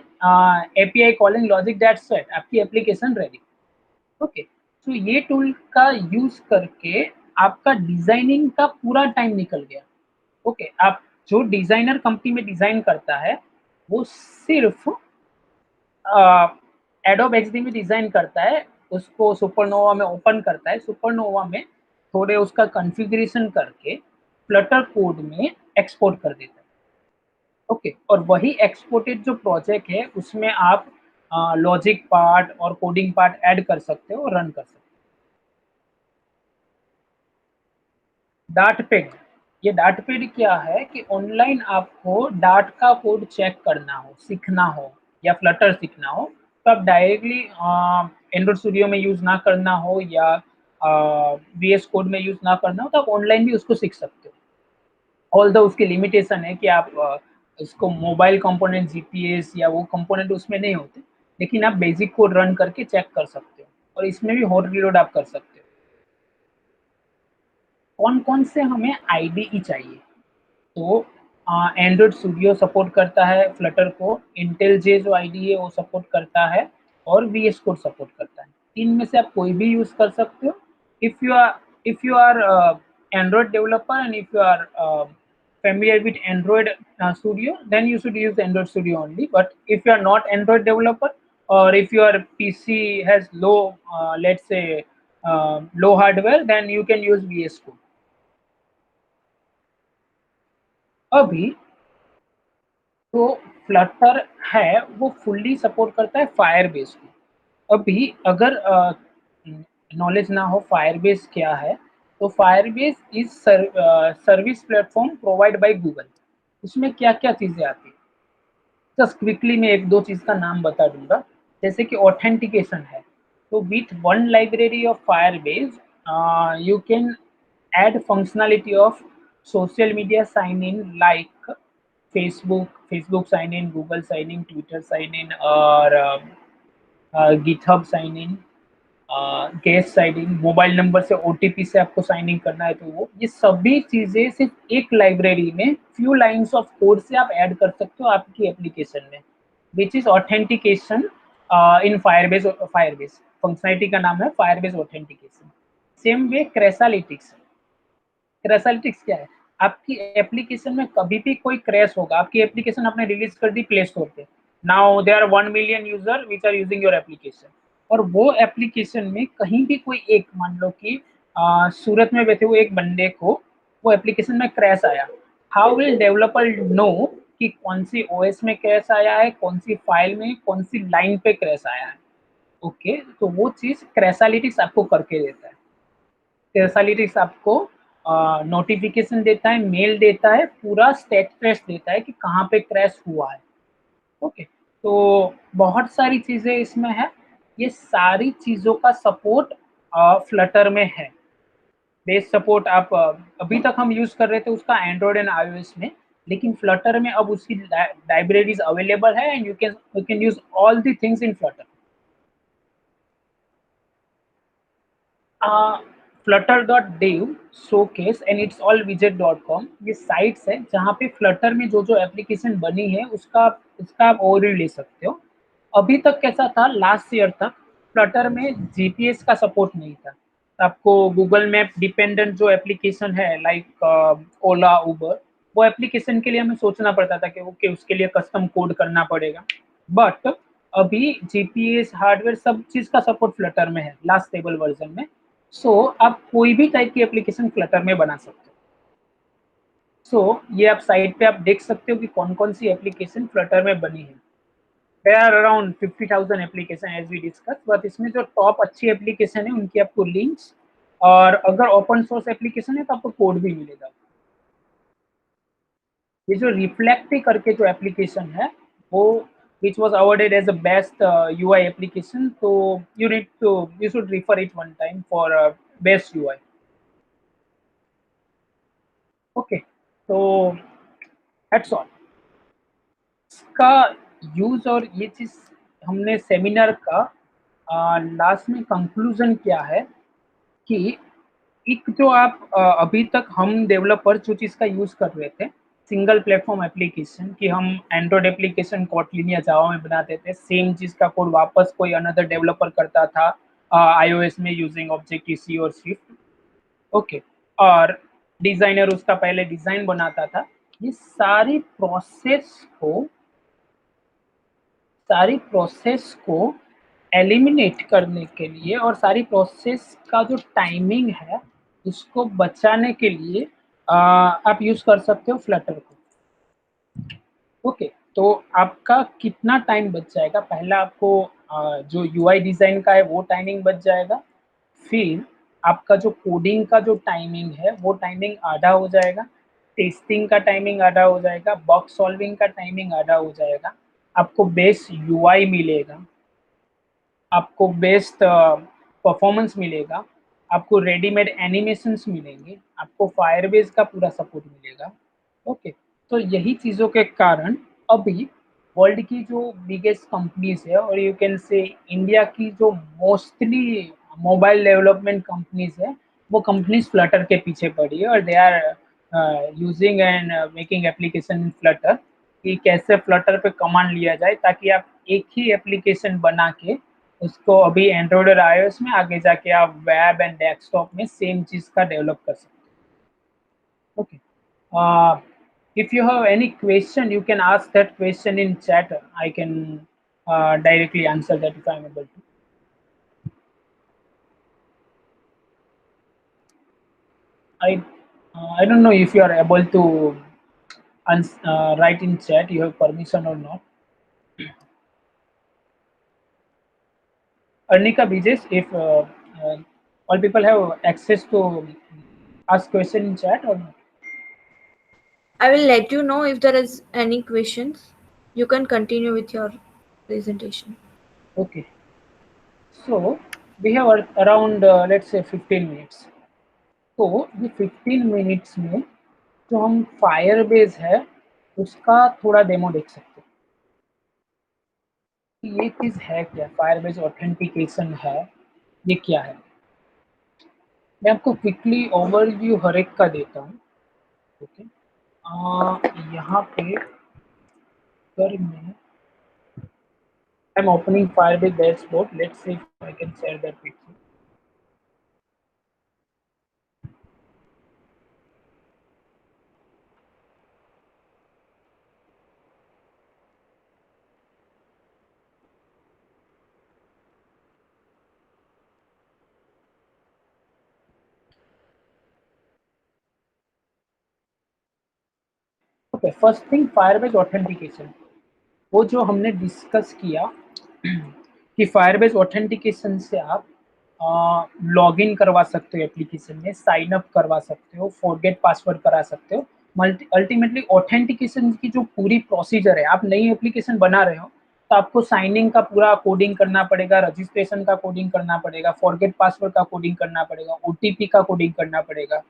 API calling logic, that's it, आपकी एप्लीकेशन रेडी। ओके, तो ये टूल का यूज करके आपका डिजाइनिंग का पूरा टाइम निकल गया। ओके, आप जो डिजाइनर कंपनी में डिजाइन करता है वो सिर्फ एडोब एक्सडी में डिजाइन करता है, उसको सुपरनोवा में ओपन करता है, सुपरनोवा में थोड़े उसका कॉन्फ़िगरेशन करके फ्लटर कोड में एक्सपोर्ट कर देता है। ओके, और वही एक्सपोर्टेड जो प्रोजेक्ट है उसमें आप लॉजिक पार्ट और कोडिंग पार्ट ऐड कर सकते हो और रन कर सकते हो। डार्ट पैड, ये डार्ट पैड क्या है कि ऑनलाइन आपको डार्ट का कोड चेक करना हो, सीखना हो या फ्लटर सीखना हो, तो आप डायरेक्टली एंड्रॉइड स्टूडियो में यूज ना करना हो या वीएस कोड में यूज ना करना हो, तो आप ऑनलाइन भी उसको सीख सकते हो। ऑल द उसकी लिमिटेशन है कि आप इसको मोबाइल कंपोनेंट जीपीएस या वो कंपोनेंट उसमें नहीं होते, लेकिन आप बेसिक कोड रन करके चेक कर सकते हो और इसमें भी हॉट रीलोड आप कर सकते हो। कौन कौन से हमें आईडीई चाहिए, तो एंड्रॉइड स्टूडियो सपोर्ट करता है फ्लटर को, इंटेल जे जो आईडी है वो सपोर्ट करता है और वीएस कोड सपोर्ट करता है। तीन में से आप कोई भी यूज कर सकते हो। If you are Android developer and if you are familiar with Android Studio, then you should use Android Studio only. But if you are not Android developer, or if your PC has low, let's say, low hardware, then you can use VS Code. अभी तो फ्लटर है वो फुल्ली सपोर्ट करता है फायरबेस को। अभी अगर नॉलेज ना हो फायरबेस क्या है, तो Firebase is service platform provide by Google. उसमें क्या क्या चीजें आती है, जस्ट क्विकली मैं एक दो चीज का नाम बता दूंगा। जैसे कि ऑथेंटिकेशन है, तो with one library of Firebase you can add functionality of social media sign in like Facebook sign in, Google sign in, Twitter sign in, और GitHub sign in, guest sign in, mobile number से ओटीपी से आपको साइन इन करना है तो वो ये सभी चीजें सिर्फ एक लाइब्रेरी में फ्यू लाइंस ऑफ कोड से आप ऐड कर सकते हो आपकी एप्लीकेशन में, which is authentication in Firebase. Firebase functionality का नाम है Firebase authentication. Same way Crashlytics. Crashlytics क्या है, आपकी एप्लीकेशन में कभी भी कोई क्रैश होगा, आपकी एप्लीकेशन आपने रिलीज कर दी प्ले स्टोर पे, now there are 1 million user which are using your application, और वो एप्लीकेशन में कहीं भी कोई एक, मान लो कि सूरत में बैठे हुए एक बंदे को वो एप्लीकेशन में क्रैश आया, हाउ विल डेवलपर नो कि कौन सी ओएस में क्रैश आया है, कौन सी फाइल में कौन सी लाइन पे क्रैश आया है। ओके, तो वो चीज क्रैशालिटिक्स आपको करके देता है। क्रैशालिटिक्स आपको नोटिफिकेशन देता है, मेल देता है, पूरा स्टेटस देता है कि कहाँ पे क्रैश हुआ है। ओके, तो बहुत सारी चीजें इसमें है, ये सारी चीजों का सपोर्ट फ्लटर में है। बेस सपोर्ट आप अभी तक हम यूज कर रहे थे उसका एंड्रॉयड एंड आईओएस में, लेकिन फ्लटर में अब उसकी लाइब्रेरीज अवेलेबल है and you can use all the things in Flutter. flutter.dev showcase and it's all widget.com, ये साइट्स है जहाँ पे फ्लटर में जो जो एप्लीकेशन बनी है उसका उसका आप ओवरव्यू ले सकते हो। अभी तक कैसा था, लास्ट ईयर तक फ्लटर में जीपीएस का सपोर्ट नहीं था। आपको गूगल मैप डिपेंडेंट जो एप्लीकेशन है लाइक ओला उबर, वो एप्लीकेशन के लिए हमें सोचना पड़ता था कि ओके उसके लिए कस्टम कोड करना पड़ेगा। बट अभी जीपीएस हार्डवेयर सब चीज का सपोर्ट फ्लटर में है लास्ट स्टेबल वर्जन में। सो आप कोई भी टाइप की एप्लीकेशन फ्लटर में बना सकते हो। ये आप साइट पे आप देख सकते हो कि कौन कौन सी एप्लीकेशन फ्लटर में बनी है। There are around 50,000 application as we discuss, but इसमें जो टॉप अच्छी एप्लीकेशन है उनकी आपको लिंक्स, और अगर ओपन सोर्स एप्लीकेशन है तो आपको कोड भी मिलेगा। ये जो रिफ्लेक्ट करके जो एप्लीकेशन है वो which was awarded as the best UI application, so you should refer it one time for best UI. Okay, तो दैट्स ऑल इसका यूज। और ये चीज हमने सेमिनार का लास्ट में कंक्लूजन क्या है कि एक जो आप अभी तक हम डेवलपर जो चीज का यूज कर रहे थे, सिंगल प्लेटफॉर्म एप्लीकेशन, कि हम एंड्रॉइड एप्लीकेशन कोटलिन या जावा में बनाते थे, सेम चीज का कोड वापस कोई अनदर डेवलपर करता था, iOS में यूजिंग ऑब्जेक्टिव सी और स्विफ्ट। ओके, और डिजाइनर उसका पहले डिजाइन बनाता था। ये सारी प्रोसेस को एलिमिनेट करने के लिए और सारी प्रोसेस का जो टाइमिंग है उसको बचाने के लिए आप यूज कर सकते हो फ्लटर को। ओके, तो आपका कितना टाइम बच जाएगा? पहला आपको जो यूआई डिजाइन का है वो टाइमिंग बच जाएगा। फिर आपका जो कोडिंग का जो टाइमिंग है वो टाइमिंग आधा हो जाएगा। टेस्टिंग का टाइमिंग आधा हो जाएगा। बग सॉल्विंग का टाइमिंग आधा हो जाएगा। आपको बेस्ट यूआई मिलेगा। आपको बेस्ट परफॉर्मेंस मिलेगा। आपको रेडीमेड एनिमेशंस मिलेंगे। आपको फायरबेस का पूरा सपोर्ट मिलेगा। ओके, तो यही चीज़ों के कारण अभी वर्ल्ड की जो बिगेस्ट कंपनीज है और यू कैन से इंडिया की जो मोस्टली मोबाइल डेवलपमेंट कंपनीज है वो कंपनीज फ्लटर के पीछे पड़ी है और they are using and making application in Flutter कि कैसे फ्लटर पे कमांड लिया जाए ताकि आप एक ही एप्लीकेशन बना के उसको अभी एंड्रॉइड और आईओएस में आगे जाके आप वेब एंड डेस्कटॉप में सेम चीज़ का डेवलप कर सकते हो। Okay, if you have any question you can ask that question in chat. I can directly answer that if I'm able to. I don't know if you are able to write in chat, you have permission or not. Arnika Bijes, if all people have access to ask question in chat or not. I will let you know if there is any questions. You can continue with your presentation. Okay, so we have around let's say 15 minutes. तो ये 15 मिनट्स में जो हम फायरबेस है उसका थोड़ा डेमो देख सकते हैं। ये चीज है क्या? फायरबेस ऑथेंटिकेशन है, ये क्या है? मैं आपको क्विकली ओवरव्यू हर एक का देता हूँ। ओके, यहाँ पे अगर मैं I am opening Firebase dashboard, let's see if I can share that with you. Okay, first thing Firebase authentication, वो जो हमने डिस्कस किया कि फायरबेस ऑथेंटिकेशन से आप लॉग इन करवा सकते हो एप्लीकेशन में, साइन अप करवा सकते हो, फॉरगेट पासवर्ड करा सकते हो। अल्टीमेटली ऑथेंटिकेशन की जो पूरी प्रोसीजर है, आप नई एप्लीकेशन बना रहे हो तो आपको साइनिंग का पूरा कोडिंग करना पड़ेगा, रजिस्ट्रेशन का कोडिंग करना पड़ेगा, फॉरगेट पासवर्ड का कोडिंग करना पड़ेगा, ओटीपी का कोडिंग करना पड़ेगा,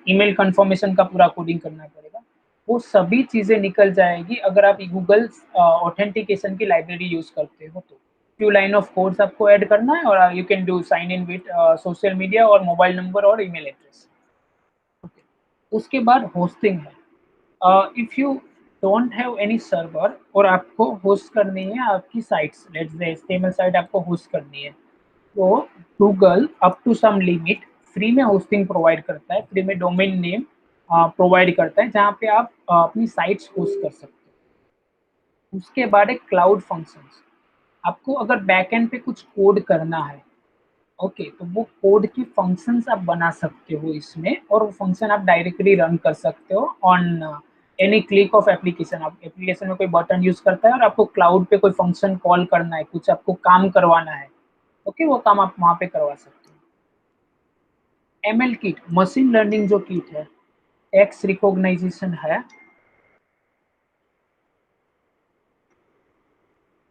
ईमेल कंफर्मेशन का पूरा कोडिंग करना पड़ेगा। वो सभी चीजें निकल जाएगी अगर आप गूगल ऑथेंटिकेशन की लाइब्रेरी यूज करते हो तो। फ्यू लाइन ऑफ कोड्स आपको ऐड करना है और you can do sign in with social media और मोबाइल नंबर और ईमेल एड्रेस। उसके बाद होस्टिंग है। If you don't have any server और आपको होस्ट करनी है आपकी sites, let's say HTML site आपको होस्ट करनी है, तो Google up to some limit free में होस्टिंग प्रोवाइड करता है, फ्री में डोमेन नेम प्रोवाइड करता है जहाँ पे आप अपनी साइट्स होस्ट कर सकते हो। उसके बाद एक क्लाउड फंक्शंस, आपको अगर बैकएंड पे कुछ कोड करना है, ओके, तो वो कोड की फंक्शंस आप बना सकते हो इसमें और वो फंक्शन आप डायरेक्टली रन कर सकते हो on any click of application. आप एप्लीकेशन में कोई बटन यूज करता है और आपको क्लाउड पे कोई फंक्शन कॉल करना है, कुछ आपको काम करवाना है, ओके, वो काम आप वहाँ पे करवा सकते हो। एमएल किट, मशीन लर्निंग जो किट है, टेक्स्ट रिकॉग्नाइजेशन है,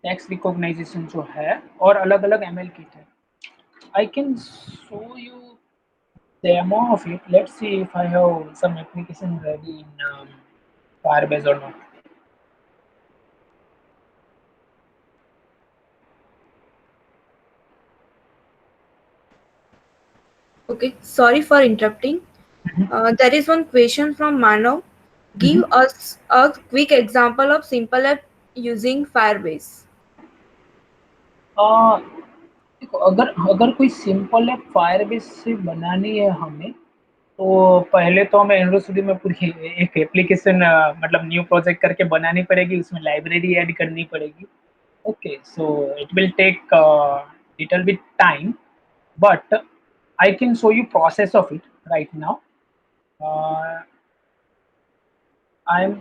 टेक्स्ट रिकॉग्नाइजेशन जो है और अलग अलग एमएल किट है। I can show you demo of it. Let's see if I have some application ready in Firebase or not. Okay, sorry for interrupting. There is one question from Manav. Give Mm-hmm. us a quick example of simple app using Firebase. देखो, अगर अगर कोई सिंपल ऐप फायरबेस से बनानी है हमें, तो पहले तो हमें एंड्रॉइड स्टूडियो में पूरी एक एप्लीकेशन मतलब न्यू प्रोजेक्ट करके बनानी पड़ेगी, उसमें लाइब्रेरी ऐड करनी पड़ेगी। Okay, so it will take little bit time, but I can show you process of it right now. I'm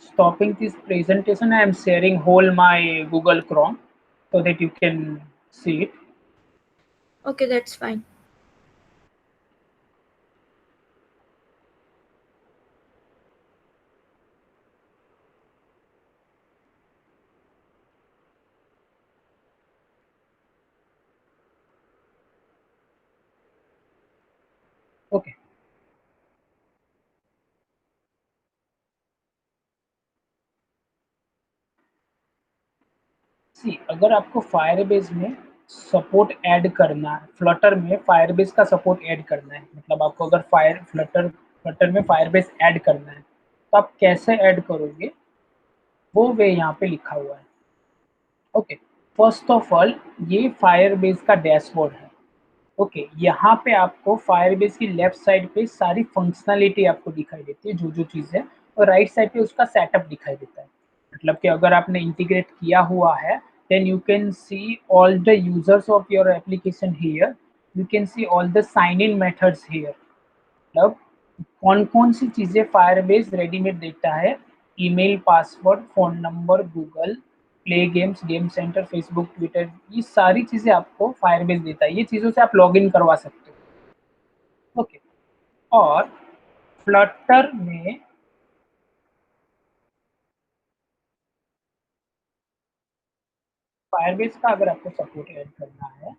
stopping this presentation. I am sharing whole my Google Chrome so that you can see it. Okay, that's fine. Okay. सी, अगर आपको फायरबेस में सपोर्ट ऐड करना है, फ्लटर में फायरबेस का सपोर्ट ऐड करना है, मतलब आपको अगर फ्लटर में फायरबेस ऐड करना है, तो आप कैसे ऐड करोगे, वो वे यहाँ पे लिखा हुआ है। ओके, फर्स्ट ऑफ ऑल ये फायरबेस का डैशबोर्ड है। ओके, यहाँ पे आपको फायरबेस की लेफ्ट साइड पे सारी फंक्शनैलिटी आपको दिखाई देती है, जो जो चीज़ है, और राइट साइड पे उसका सेटअप दिखाई देता है। मतलब कि अगर आपने इंटीग्रेट किया हुआ है, then you can see all the users of your application here, you can see all the sign in methods here. मतलब कौन कौन सी चीज़ें फायरबेस रेडीमेड देता है, email, password, phone number, Google play games, game center, Facebook, Twitter, ये सारी चीज़ें आपको फायरबेस देता है। ये चीज़ों से आप लॉग इन करवा सकते हो। ओके, और फ्लटर में फायरबेस का अगर आपको सपोर्ट ऐड करना है,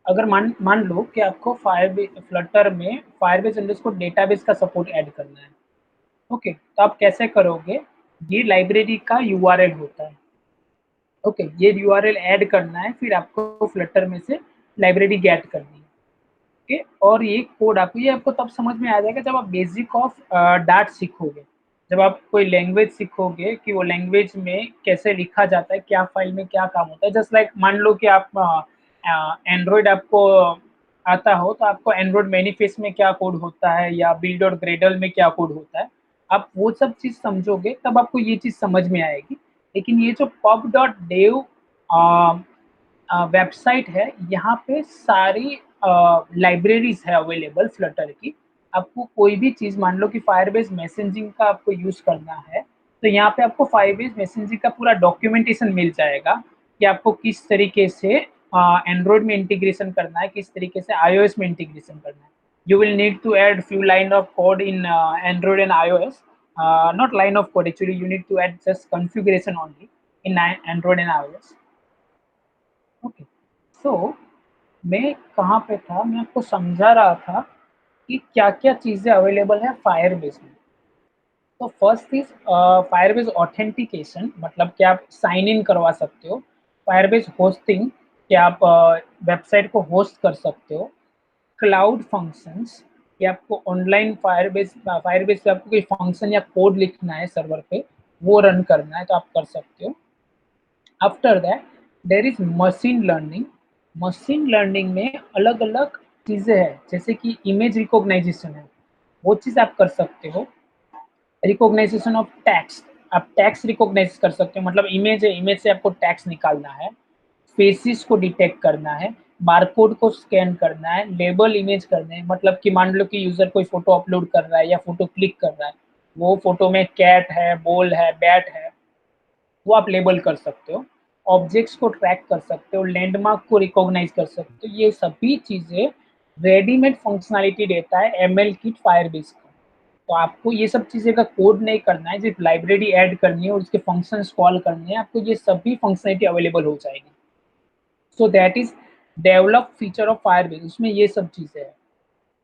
अगर मान मान लो कि आपको फायरबेस फ्लटर में फायरबेस अंडरस्कोर डेटाबेस का सपोर्ट ऐड करना है। ओके, तो आप कैसे करोगे, ये लाइब्रेरी का यूआरएल होता है। ओके, ये यूआरएल ऐड करना है, फिर आपको फ्लटर में से लाइब्रेरी गेट करनी है। ओके, और ये कोड आपको, ये आपको तब समझ में आ जाएगा जब आप बेसिक ऑफ डाट सीखोगे, जब आप कोई लैंग्वेज सीखोगे कि वो लैंग्वेज में कैसे लिखा जाता है, क्या फाइल में क्या काम होता है। जस्ट लाइक मान लो कि आप एंड्रॉयड आपको आता हो, तो आपको एंड्रॉयड मैनिफेस्ट में क्या कोड होता है या बिल्ड और ग्रेडल में क्या कोड होता है, आप वो सब चीज़ समझोगे तब आपको ये चीज़ समझ में आएगी। लेकिन ये जो pub.dev वेबसाइट है, यहाँ पे सारी लाइब्रेरीज है अवेलेबल फ्लटर की। आपको कोई भी चीज़, मान लो कि फायरबेस मैसेजिंग का आपको यूज़ करना है, तो यहाँ पे आपको फायरबेस मैसेजिंग का पूरा डॉक्यूमेंटेशन मिल जाएगा कि आपको किस तरीके से एंड्रॉयड में इंटीग्रेशन करना है, किस तरीके से iOS में इंटीग्रेशन करना है। You will need to add few line of code in Android and iOS. Not line of code, actually you need to add just configuration only in Android and iOS. Okay, so मैं कहाँ पे था, मैं आपको समझा रहा था कि क्या क्या चीज़ें अवेलेबल है फायरबेस में। तो फर्स्ट इज फायरबेस ऑथेंटिकेशन, मतलब कि आप साइन इन करवा सकते हो। फायरबेस होस्टिंग, कि आप वेबसाइट को होस्ट कर सकते हो। क्लाउड फंक्शंस, कि आपको ऑनलाइन फायरबेस पे आपको कोई फंक्शन या कोड लिखना है सर्वर पे, वो रन करना है तो आप कर सकते हो। After that there is machine learning. Machine learning में अलग अलग चीज़ें हैं, जैसे कि इमेज रिकॉग्नाइजेशन है, वो चीज़ आप कर सकते हो। रिकॉग्नाइजेशन ऑफ टैक्स, आप टैक्स रिकॉग्नाइज कर सकते हो, मतलब इमेज है, इमेज से आपको टैक्स निकालना है। फेसिस को डिटेक्ट करना है, बारकोड को स्कैन करना है, लेबल इमेज करने हैं, मतलब कि मान लो कि यूजर कोई फोटो अपलोड कर रहा है या फोटो क्लिक कर रहा है, वो फोटो में कैट है, बॉल है, बैट है, वो आप लेबल कर सकते हो। ऑब्जेक्ट्स को ट्रैक कर सकते हो, लैंडमार्क को रिकॉग्नाइज कर सकते हो। ये सभी चीज़ें रेडीमेड फंक्शनैलिटी देता है एमएल किट फायरबेस का। तो आपको ये सब चीज़ें का कोड नहीं करना है, सिर्फ लाइब्रेरी ऐड करनी है और उसके फंक्शंस कॉल करने हैं, आपको ये सभी फंक्शनैलिटी अवेलेबल हो जाएगी। सो that is develop feature of Firebase, उसमें ये सब चीज़ें हैं।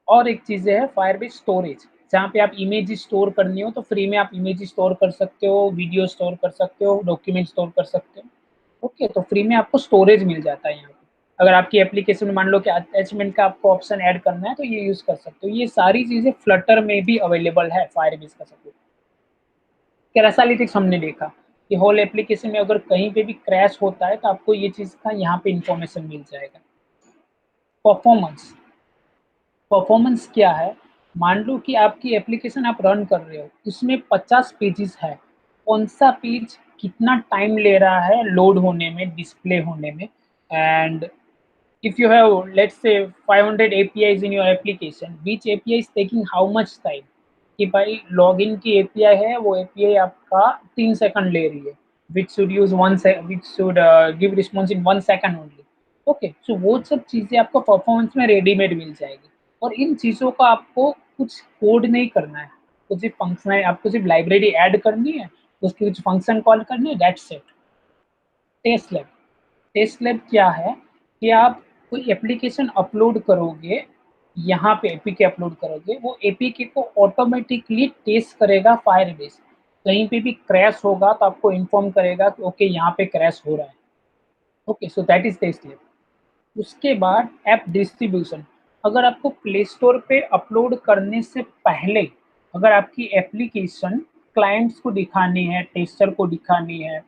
और एक चीज़ है फायरबेस स्टोरेज। जहाँ पे आप इमेज स्टोर करनी हो तो फ्री में आप इमेज स्टोर कर सकते हो, वीडियो स्टोर कर सकते हो, डॉक्यूमेंट स्टोर कर सकते हो। ओके, तो फ्री में आपको स्टोरेज मिल जाता है यहाँ पे। अगर आपकी एप्लीकेशन में मान लो कि अटैचमेंट का आपको ऑप्शन ऐड करना है तो ये यूज कर सकते हो। ये सारी चीजें फ्लटर में भी अवेलेबल है फायरबेस का सपोर्ट। क्रैशालिटिक्स हमने देखा कि होल एप्लीकेशन में अगर कहीं पे भी क्रैश होता है तो आपको ये चीज का यहाँ पे इंफॉर्मेशन मिल जाएगा। परफॉर्मेंस, परफॉर्मेंस क्या है, मान लो कि आपकी एप्लीकेशन आप रन कर रहे हो, उसमें 50 पेजेस है, कौन सा पेज कितना टाइम ले रहा है लोड होने में, डिस्प्ले होने में, and if you have let's say 500 APIs in your application, which API is taking how much time, कि भाई लॉगिन की एपीआई है, वो एपीआई आपका 3 सेकंड ले रही है, which should use which should give response in 1 second only। Okay, सो वो सब चीजें आपको परफॉर्मेंस में रेडीमेड मिल जाएगी, और इन चीजों का आपको कुछ कोड नहीं करना है, तो सिर्फ फंक्शन है, आपको सिर्फ लाइब्रेरी ऐड करनी है, उसके कुछ फंक्शन कॉल करने हैं, that's it. Test lab, test lab क्या है कि आप कोई एप्लीकेशन अपलोड करोगे, यहाँ पे एपीके अपलोड करोगे, वो एपीके को ऑटोमेटिकली टेस्ट करेगा फायरबेस। कहीं पे भी क्रैश होगा तो आपको इन्फॉर्म करेगा कि ओके यहाँ पे क्रैश हो रहा है। Okay, so that is test lab. उसके बाद ऐप डिस्ट्रीब्यूशन, अगर आपको प्ले स्टोर पे अपलोड करने से पहले अगर आपकी एप्लीकेशन क्लाइंट्स को दिखानी है, टेस्टर को दिखानी है,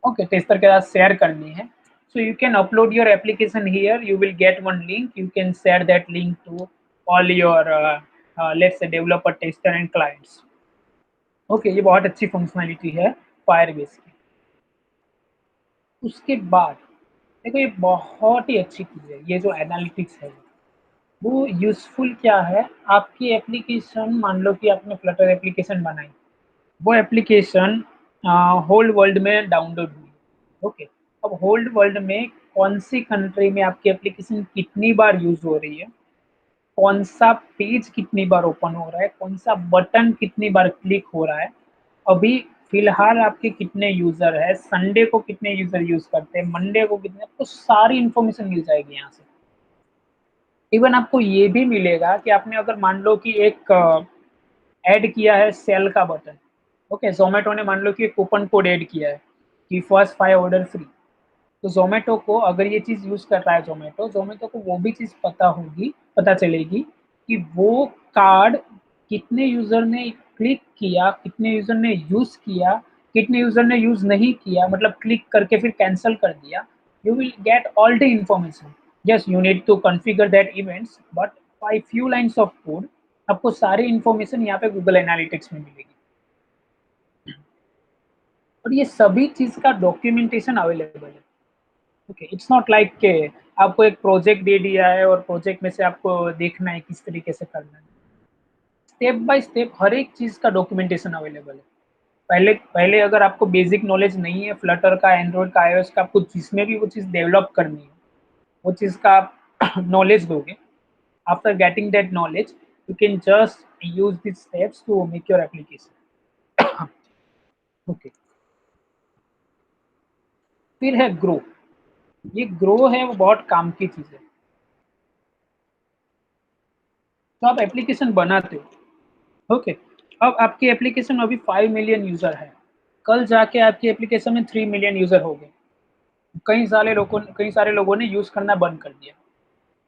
ओके, टेस्टर के साथ शेयर करनी है, so you can upload your application here, you will get one link, you can share that link to all your let's say developer, tester and clients। Okay, ये बहुत अच्छी फंक्शनैलिटी है फायरबेस की। उसके बाद देखो, ये बहुत ही अच्छी चीज़ है, ये जो एनालिटिक्स है वो यूजफुल क्या है, आपकी एप्लीकेशन, मान लो कि आपने फ्लटर एप्लीकेशन बनाई, वो एप्लीकेशन होल वर्ल्ड में डाउनलोड हुई। ओके, अब होल वर्ल्ड में कौन सी कंट्री में आपकी एप्लीकेशन कितनी बार यूज हो रही है, कौन सा पेज कितनी बार ओपन हो रहा है, कौन सा बटन कितनी बार क्लिक हो रहा है, अभी फिलहाल आपके कितने यूजर है, संडे को कितने यूजर यूज करते हैं, मंडे को कितने, आपको सारी इंफॉर्मेशन मिल जाएगी यहाँ से। इवन आपको ये भी मिलेगा कि आपने अगर मान लो कि एक ऐड किया है सेल का बटन, ओके, जोमेटो ने मान लो कि एक कूपन कोड ऐड किया है कि फर्स्ट 5 ऑर्डर फ्री, तो जोमेटो को अगर ये चीज़ यूज़ कर रहा है, जोमेटो को वो भी चीज़ पता होगी, पता चलेगी कि वो कार्ड कितने यूज़र ने क्लिक किया, कितने यूज़र ने यूज़ किया, कितने यूज़र ने यूज़ नहीं किया, मतलब क्लिक करके फिर कैंसिल कर दिया। You will get all the information. Yes, you need to configure that events, but by few lines of code आपको सारी इन्फॉर्मेशन यहाँ पे गूगल एनालिटिक्स में मिलेगी, और ये सभी चीज़ का डॉक्यूमेंटेशन अवेलेबल है। ओके, इट्स नॉट लाइक के आपको एक प्रोजेक्ट दे दिया है और प्रोजेक्ट में से आपको देखना है किस तरीके से करना है। स्टेप बाय स्टेप हर एक चीज़ का डॉक्यूमेंटेशन अवेलेबल है। पहले पहले अगर आपको बेसिक नॉलेज नहीं है फ्लटर का, एंड्रॉइड का, आईओएस का, आपको जिसमें भी वो चीज़ डेवलप करनी है, वो चीज़ का आप नॉलेज दोगे। After getting that knowledge you can just use this steps to make your application. Okay, फिर है ग्रो। ये ग्रो है, वो बहुत काम की चीज़ है। तो आप एप्लीकेशन बनाते हो, ओके, अब आपकी एप्लीकेशन में अभी 5 मिलियन यूजर है, कल जाके आपकी एप्लीकेशन में 3 मिलियन यूजर हो गए। कई सारे लोगों ने यूज करना बंद कर दिया।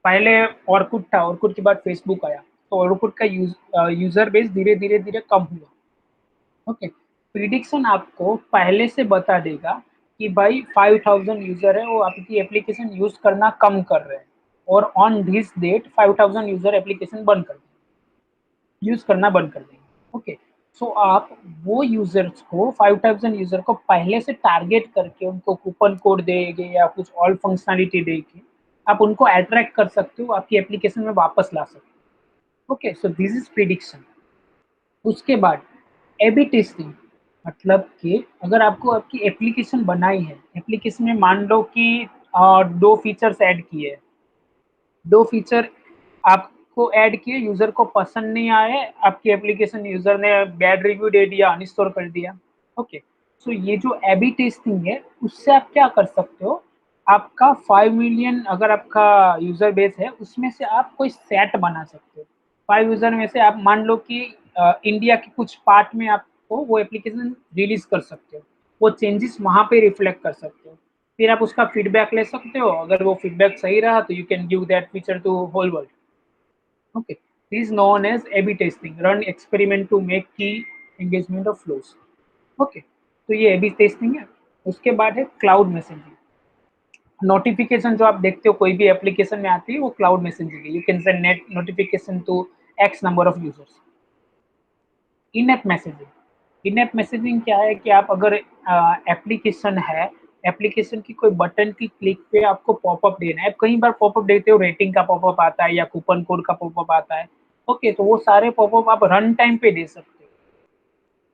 पहले ऑर्कुट था, ऑर्कुट के बाद फेसबुक आया, तो ऑर्कुट का यूजर बेस धीरे धीरे धीरे कम हुआ। ओके, प्रिडिक्शन आपको पहले से बता देगा कि भाई 5000 यूजर है, वो आपकी एप्लीकेशन यूज करना कम कर रहे हैं, और on this date 5000 user application बंद कर देंगे, यूज करना बंद कर देंगे। ओके, सो आप वो यूजर्स को, 5000 यूजर को पहले से टारगेट करके उनको कूपन कोड देंगे या कुछ और फंक्शनैलिटी देके आप उनको अट्रैक्ट कर सकते हो, आपकी एप्लीकेशन में वापस ला सकते हो। Okay, so this is prediction. उसके बाद ए-बी टेस्टिंग, मतलब कि अगर आपको आपकी एप्लीकेशन बनाई है, एप्लीकेशन में मान लो कि 2 फीचर्स ऐड किए हैं, 2 फीचर आपको ऐड किए, यूज़र को पसंद नहीं आए, आपकी एप्लीकेशन यूज़र ने बैड रिव्यू दे दिया, अनइंस्टॉल कर दिया। ओके, सो ये जो ए-बी टेस्टिंग है, उससे आप क्या कर सकते हो, आपका 5 मिलियन अगर आपका यूज़र बेस है, उसमें से आप कोई सेट बना सकते हो। 5 यूजर में से आप मान लो कि इंडिया के कुछ पार्ट में आपको वो एप्लीकेशन रिलीज कर सकते हो, वो चेंजेस वहाँ पे रिफ्लेक्ट कर सकते हो, फिर आप उसका फीडबैक ले सकते हो, अगर वो फीडबैक सही रहा तो you can give that feature to whole world. Okay, this is known as A/B testing, run experiment to make key engagement of flows. Okay, तो ये A/B टेस्टिंग है। उसके बाद है क्लाउड मैसेजिंग। नोटिफिकेशन जो आप देखते हो कोई भी एप्लीकेशन में आती है वो क्लाउड मैसेजिंग है। You can send net notification to X number of users. In app messaging, in app messaging क्या है कि आप अगर एप्लीकेशन है, एप्लीकेशन की कोई बटन की क्लिक पे आपको पॉपअप देना है, कई बार पॉपअप देते हो, रेटिंग का पॉपअप आता है या कूपन कोड का पॉपअप आता है। ओके, तो वो सारे पॉपअप आप रन टाइम पे दे सकते हो।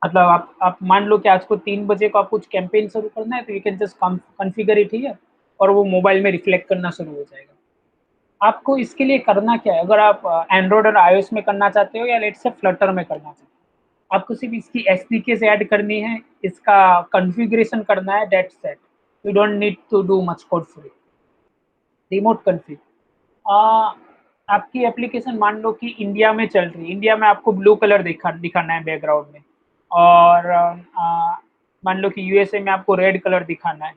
मतलब आप मान लो कि आज को 3 बजे को आप कुछ कैंपेन शुरू करना है, तो you can just configure it here और वो मोबाइल में रिफ्लेक्ट करना शुरू हो जाएगा। आपको इसके लिए करना क्या है, अगर आप एंड्रॉयड और आईओएस में करना चाहते हो या लेट्स से फ्लटर में करना चाहते हो, आपको सिर्फ इसकी एसडीकेस ऐड करनी है, इसका कॉन्फ़िगरेशन करना है, that's it. You don't need to do much code for it. Remote config, आपकी एप्लीकेशन मान लो कि इंडिया में चल रही है, इंडिया में आपको ब्लू कलर दिखाना है बैकग्राउंड में, और मान लो कि यूएसए में आपको रेड कलर दिखाना है।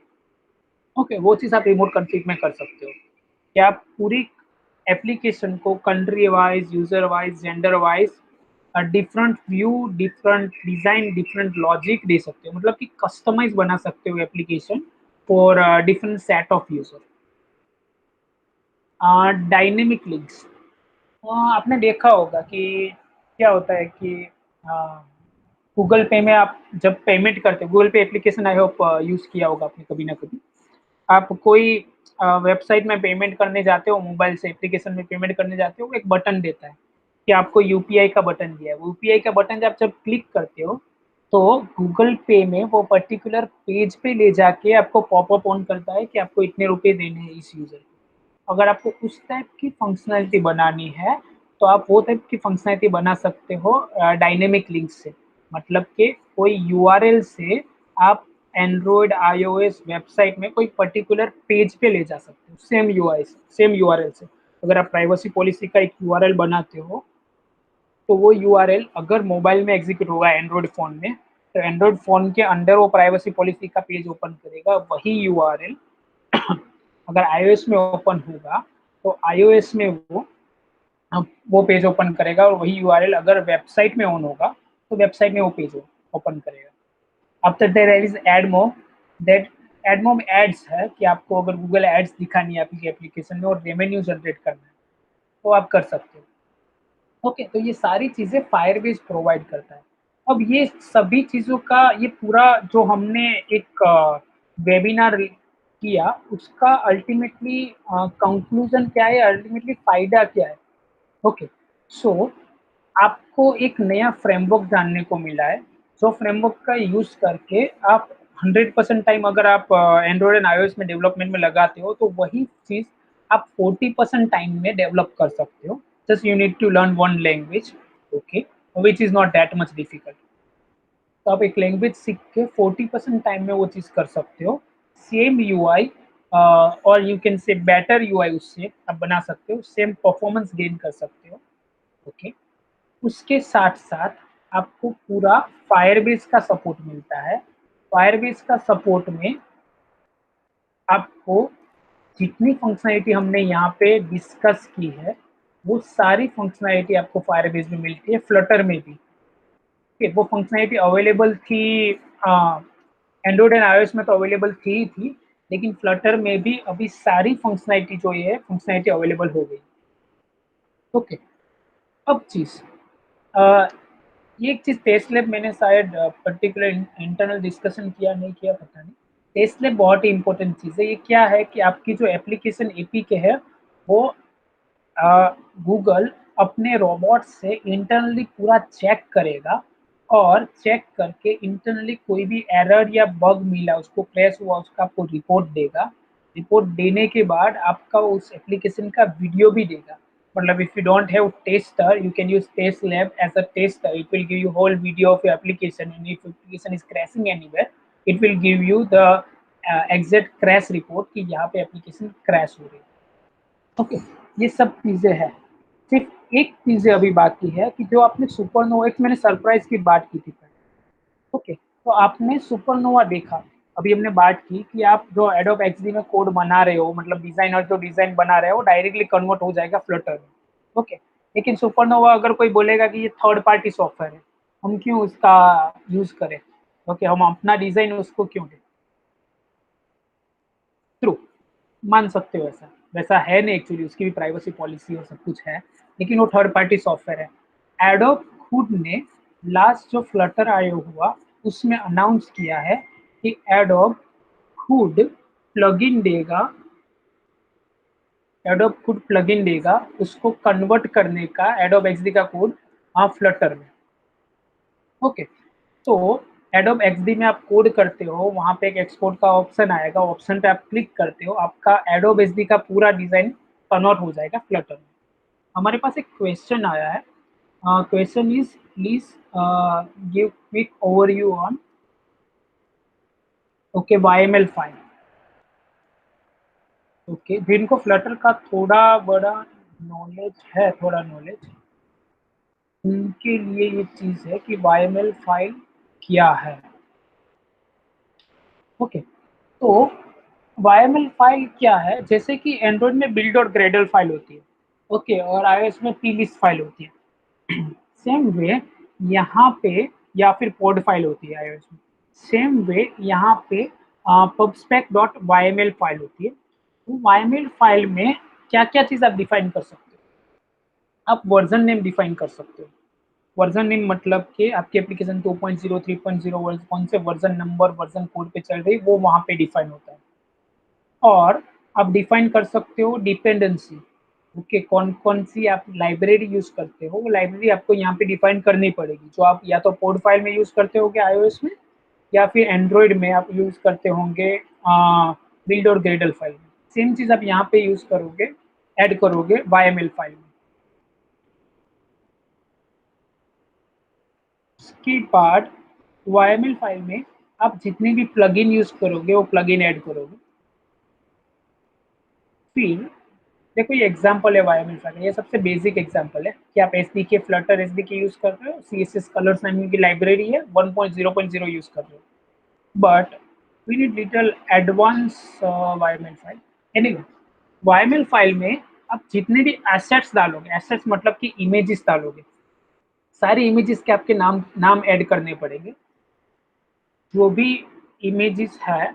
ओके, वो चीज़ आप रिमोट कॉन्फ़िग में कर सकते हो कि आप पूरी एप्लीकेशन को country wise, user wise, gender wise different view, different design, different logic दे सकते हो, मतलब कि कस्टमाइज बना सकते हो application for different set of user. Dynamic links, आपने देखा होगा कि क्या होता है कि गूगल पे में आप जब पेमेंट करते हो, गूगल पे एप्लीकेशन आई होप यूज़ किया होगा आपने कभी ना कभी। आप कोई वेबसाइट में पेमेंट करने जाते हो, मोबाइल से एप्लीकेशन में पेमेंट करने जाते हो, एक बटन देता है कि आपको यूपीआई का बटन दिया है। वो यूपीआई का बटन जब क्लिक करते हो तो गूगल पे में वो पर्टिकुलर पेज पे ले जाके आपको पॉपअप ऑन करता है कि आपको इतने रुपए देने हैं इस यूजर को। अगर आपको उस टाइप की फंक्शनैलिटी बनानी है तो आप वो टाइप की फंक्शनैलिटी बना सकते हो डायनेमिक लिंक से। मतलब कि कोई यूआरएल से आप एंड्रॉयड आईओएस वेबसाइट में कोई पर्टिकुलर पेज पे ले जा सकते हो, सेम यूआई से, सेम यूआरएल से। अगर आप प्राइवेसी पॉलिसी का एक यूआरएल बनाते हो तो वो यूआरएल अगर मोबाइल में एग्जीक्यूट होगा एंड्रॉयड फ़ोन में, तो एंड्रॉयड फ़ोन के अंदर वो प्राइवेसी पॉलिसी का पेज ओपन करेगा। वही यूआरएल अगर आईओएस में ओपन होगा तो आईओएस में वो पेज ओपन करेगा, और वही यूआरएल अगर वेबसाइट में ऑन होगा तो वेबसाइट में वो पेज ओपन करेगा। आफ्टर देयर इज एडमो, दैट एडमो में एड्स है कि आपको अगर गूगल एड्स दिखानी है आपकी एप्लीकेशन में और रेवेन्यू जनरेट करना है तो आप कर सकते हो। ओके, तो ये सारी चीज़ें फायरबेस प्रोवाइड करता है। अब ये सभी चीज़ों का ये पूरा जो हमने एक वेबिनार किया उसका अल्टीमेटली कंक्लूजन क्या है, अल्टीमेटली फ़ायदा क्या है? ओके, सो आपको एक नया फ्रेमवर्क जानने को मिला है, जो फ्रेमवर्क का यूज़ करके आप 100% टाइम अगर आप एंड्रॉयड एंड आईओएस में डेवलपमेंट में लगाते हो तो वही चीज़ आप 40% टाइम में डेवलप कर सकते हो। Just you need to learn one language, okay, which is not that much difficult. तो आप एक लैंग्वेज सीख के 40% टाइम में वो चीज़ कर सकते हो। सेम यूआई और यू कैन से बेटर यूआई उससे आप बना सकते हो, सेम परफॉर्मेंस गेन कर सकते हो। ओके, उसके साथ-साथ आपको पूरा फायरबेस का सपोर्ट मिलता है। फायरबेस का सपोर्ट में आपको जितनी फंक्शनैलिटी हमने यहाँ पे डिस्कस की है, वो सारी फंक्शनैलिटी आपको फायरबेस में मिलती है, फ्लटर में भी। ठीक है, वो फंक्शनैलिटी अवेलेबल थी एंड्रॉयड एंड आईओएस में तो अवेलेबल थी ही थी, लेकिन फ्लटर में भी अभी सारी फंक्शनैलिटी जो ये है, फंक्शनैलिटी अवेलेबल हो गई। ओके, अब चीज़ अ, ये एक चीज़ टेस्ट लैब मैंने शायद पर्टिकुलर इंटरनल डिस्कशन किया नहीं किया पता नहीं। टेस्ट लैब बहुत ही इंपॉर्टेंट चीज़ है। ये क्या है कि आपकी जो एप्लीकेशन एपीके है वो गूगल अपने रोबोट से इंटरनली पूरा चेक करेगा, और चेक करके इंटरनली कोई भी एरर या बग मिला, उसको क्रैश हुआ, उसका आपको रिपोर्ट देगा। रिपोर्ट देने के बाद आपका उस एप्लीकेशन का वीडियो भी देगा। मतलब if you don't have tester you can use test lab as a tester, it will give you whole video of your application, and if application is crashing anywhere it will give you the exact crash report कि यहाँ पे एप्लीकेशन क्रैश हो रही है। ओके, ये सब चीज़ें हैं। सिर्फ एक चीज़ अभी बाकी है कि जो आपने सुपरनोवा, एक मैंने सरप्राइज़ की बात की थी पहले, ओके, तो आपने सुपरनोवा देखा, अभी हमने बात की कि आप जो एडोब एक्सडी में कोड बना रहे हो, मतलब डिज़ाइनर जो डिज़ाइन बना रहे हो, वो डायरेक्टली कन्वर्ट हो जाएगा फ्लटर में, ओके। लेकिन सुपरनोवा अगर कोई बोलेगा कि ये थर्ड पार्टी सॉफ्टवेयर है, हम क्यों उसका यूज़ करें? ओके, हम अपना डिज़ाइन उसको क्यों दें? ट्रू, मान सकते हो ऐसा। वैसा है नहीं एक्चुअली, उसकी भी प्राइवेसी पॉलिसी और सब कुछ है, लेकिन वो थर्ड पार्टी सॉफ्टवेयर है। एडोब खुद ने लास्ट जो फ्लटर आयो हुआ, उसमें अनाउंस किया है कि एडोब खुद प्लगइन देगा, एडोब खुद प्लगइन देगा उसको कन्वर्ट करने का, एडोब एक्सडी का कोड फ्लटर में, ओके। तो एडोब एक्सडी में आप कोड करते हो, वहाँ पे एक एक्सपोर्ट का ऑप्शन आएगा, ऑप्शन पे आप क्लिक करते हो, आपका एडोब एक्सडी का पूरा डिज़ाइन कन्वर्ट हो जाएगा फ्लटर में। हमारे पास एक क्वेश्चन आया है, question is please give quick overview on, okay, YML file, okay. जिनको फ्लटर का थोड़ा बड़ा नॉलेज है, थोड़ा नॉलेज, उनके लिए ये चीज़ है कि वाईएमएल फाइल क्या है, ओके। तो वाईएमएल फाइल क्या है, जैसे कि एंड्रॉइड में बिल्ड और ग्रेडल फाइल होती है, ओके, और आईओएस में प्लेलिस्ट फाइल होती है। सेम वे यहाँ पे, या फिर पॉड फाइल होती है आईओएस में, सेम वे यहाँ पे पबस्पेक डॉट वाईएमएल फाइल होती है। तो वाईएमएल फाइल में क्या क्या चीज़ आप डिफाइन कर सकते हो? आप वर्जन नेम डिफाइन कर सकते हो। वर्जन नेम मतलब कि आपकी एप्लीकेशन 2.0, 3.0 कौन से वर्जन नंबर, वर्जन कोड पे चल रही, वो वहाँ पे डिफाइन होता है। और आप डिफाइन कर सकते हो डिपेंडेंसी, ओके, कौन कौन सी आप लाइब्रेरी यूज करते हो, वो लाइब्रेरी आपको यहाँ पे डिफाइन करनी पड़ेगी, जो आप या तो कोड फाइल में यूज करते होगे आईओएस में, या फिर एंड्रॉइड में आप यूज करते होंगे बिल्ड और ग्रेडल फाइल में। सेम चीज आप यहाँ पे यूज करोगे, ऐड करोगे वाईएमएल फाइल में। उसके बाद वाईएमएल फाइल में आप जितने भी प्लगइन यूज करोगे, वो प्लगइन ऐड करोगे। फिर देखो, ये एग्जांपल है वाईएमएल फाइल, ये सबसे बेसिक एग्जांपल है कि आप एसडीके, फ्लटर एसडीके यूज कर रहे हो, सीएसएस कलर्स नाम की लाइब्रेरी है, 1.0.0 यूज कर रहे हो, but we need little advance YML file. Anyway, YML file में आप जितने भी एसेट्स डालोगे, एसेट्स मतलब कि इमेजेस डालोगे, सारी इमेजेस के आपके नाम नाम ऐड करने पड़ेंगे। जो भी इमेजेस है,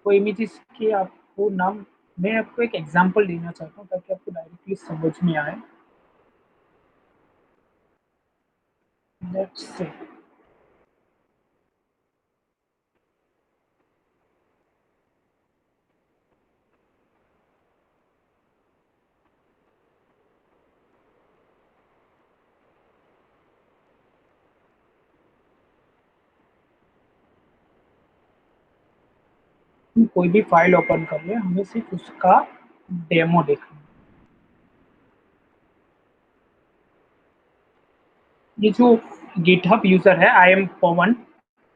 वो इमेजेस के आपको नाम, मैं आपको एक एग्जांपल देना चाहता हूँ ताकि आपको डायरेक्टली समझ में आए। लेट्स से हम कोई भी फाइल ओपन कर ले, हमें सिर्फ उसका डेमो देखना है। ये जो गिटहब यूजर है, I am Pavan,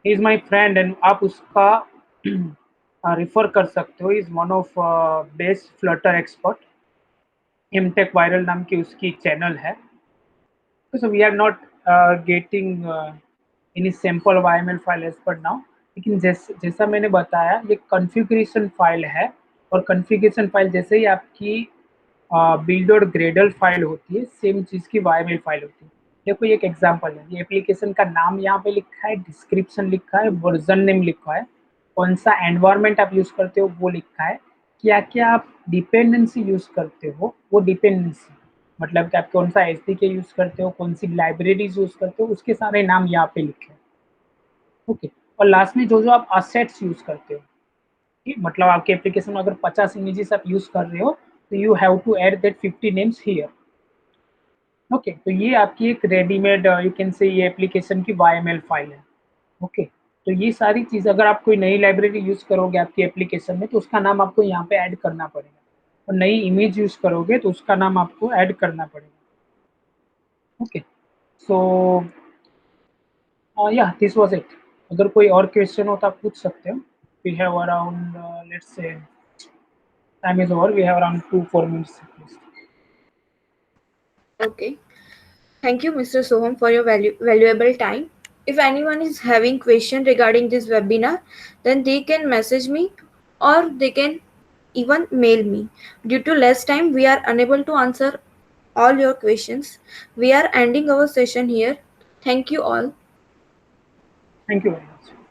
is my friend, and आप उसका रिफर कर सकते हो, is one of best Flutter expert, इमटेक वायरल नाम की उसकी चैनल है। So we are not getting any sample YML file as per now, लेकिन जैसा मैंने बताया, ये कॉन्फ़िगरेशन फाइल है, और कॉन्फ़िगरेशन फाइल जैसे ही आपकी बिल्ड और ग्रेडल फाइल होती है, सेम चीज़ की YML फाइल होती है। देखो, ये एक एग्जांपल है, ये एप्लीकेशन का नाम यहाँ पे लिखा है, डिस्क्रिप्शन लिखा है, वर्जन नेम लिखा है, कौन सा एनवायरनमेंट आप यूज़ करते हो वो लिखा है, क्या-क्या आप डिपेंडेंसी यूज़ करते हो, वो डिपेंडेंसी मतलब कि आप कौन सा एसडीके यूज़ करते हो, कौन सी लाइब्रेरीज़ यूज़ करते हो, उसके सारे नाम यहाँ पे लिखे हैं, ओके। और लास्ट में जो-जो आप असेट्स यूज़ करते हो, ठीक, मतलब आपके एप्लीकेशन में अगर 50 इमेजेस आप यूज़ कर रहे हो, तो you have to add that 50 names here, okay. तो ये आपकी एक रेडीमेड, यू कैन से, ये एप्लीकेशन की वाईएमएल फाइल है, ओके। तो ये सारी चीज़ अगर आप कोई नई लाइब्रेरी यूज़ करोगे आपकी एप्लीकेशन में, तो उसका नाम आपको यहाँ पे ऐड करना पड़ेगा, और नई इमेज यूज़ करोगे तो उसका नाम आपको ऐड करना पड़ेगा, ओके। सो या दिस वाज इट। अगर कोई और क्वेश्चन हो तो आप पूछ सकते हो। We have around, let's say, time is over, we have around 2-4 minutes. Okay. Thank you, Mr. Soham, for your valuable time. If anyone is having question regarding this webinar, then they can message me or they can even mail me. Due to less time, we are unable to answer all your questions. We are ending our session here. Thank you all. Thank you very much.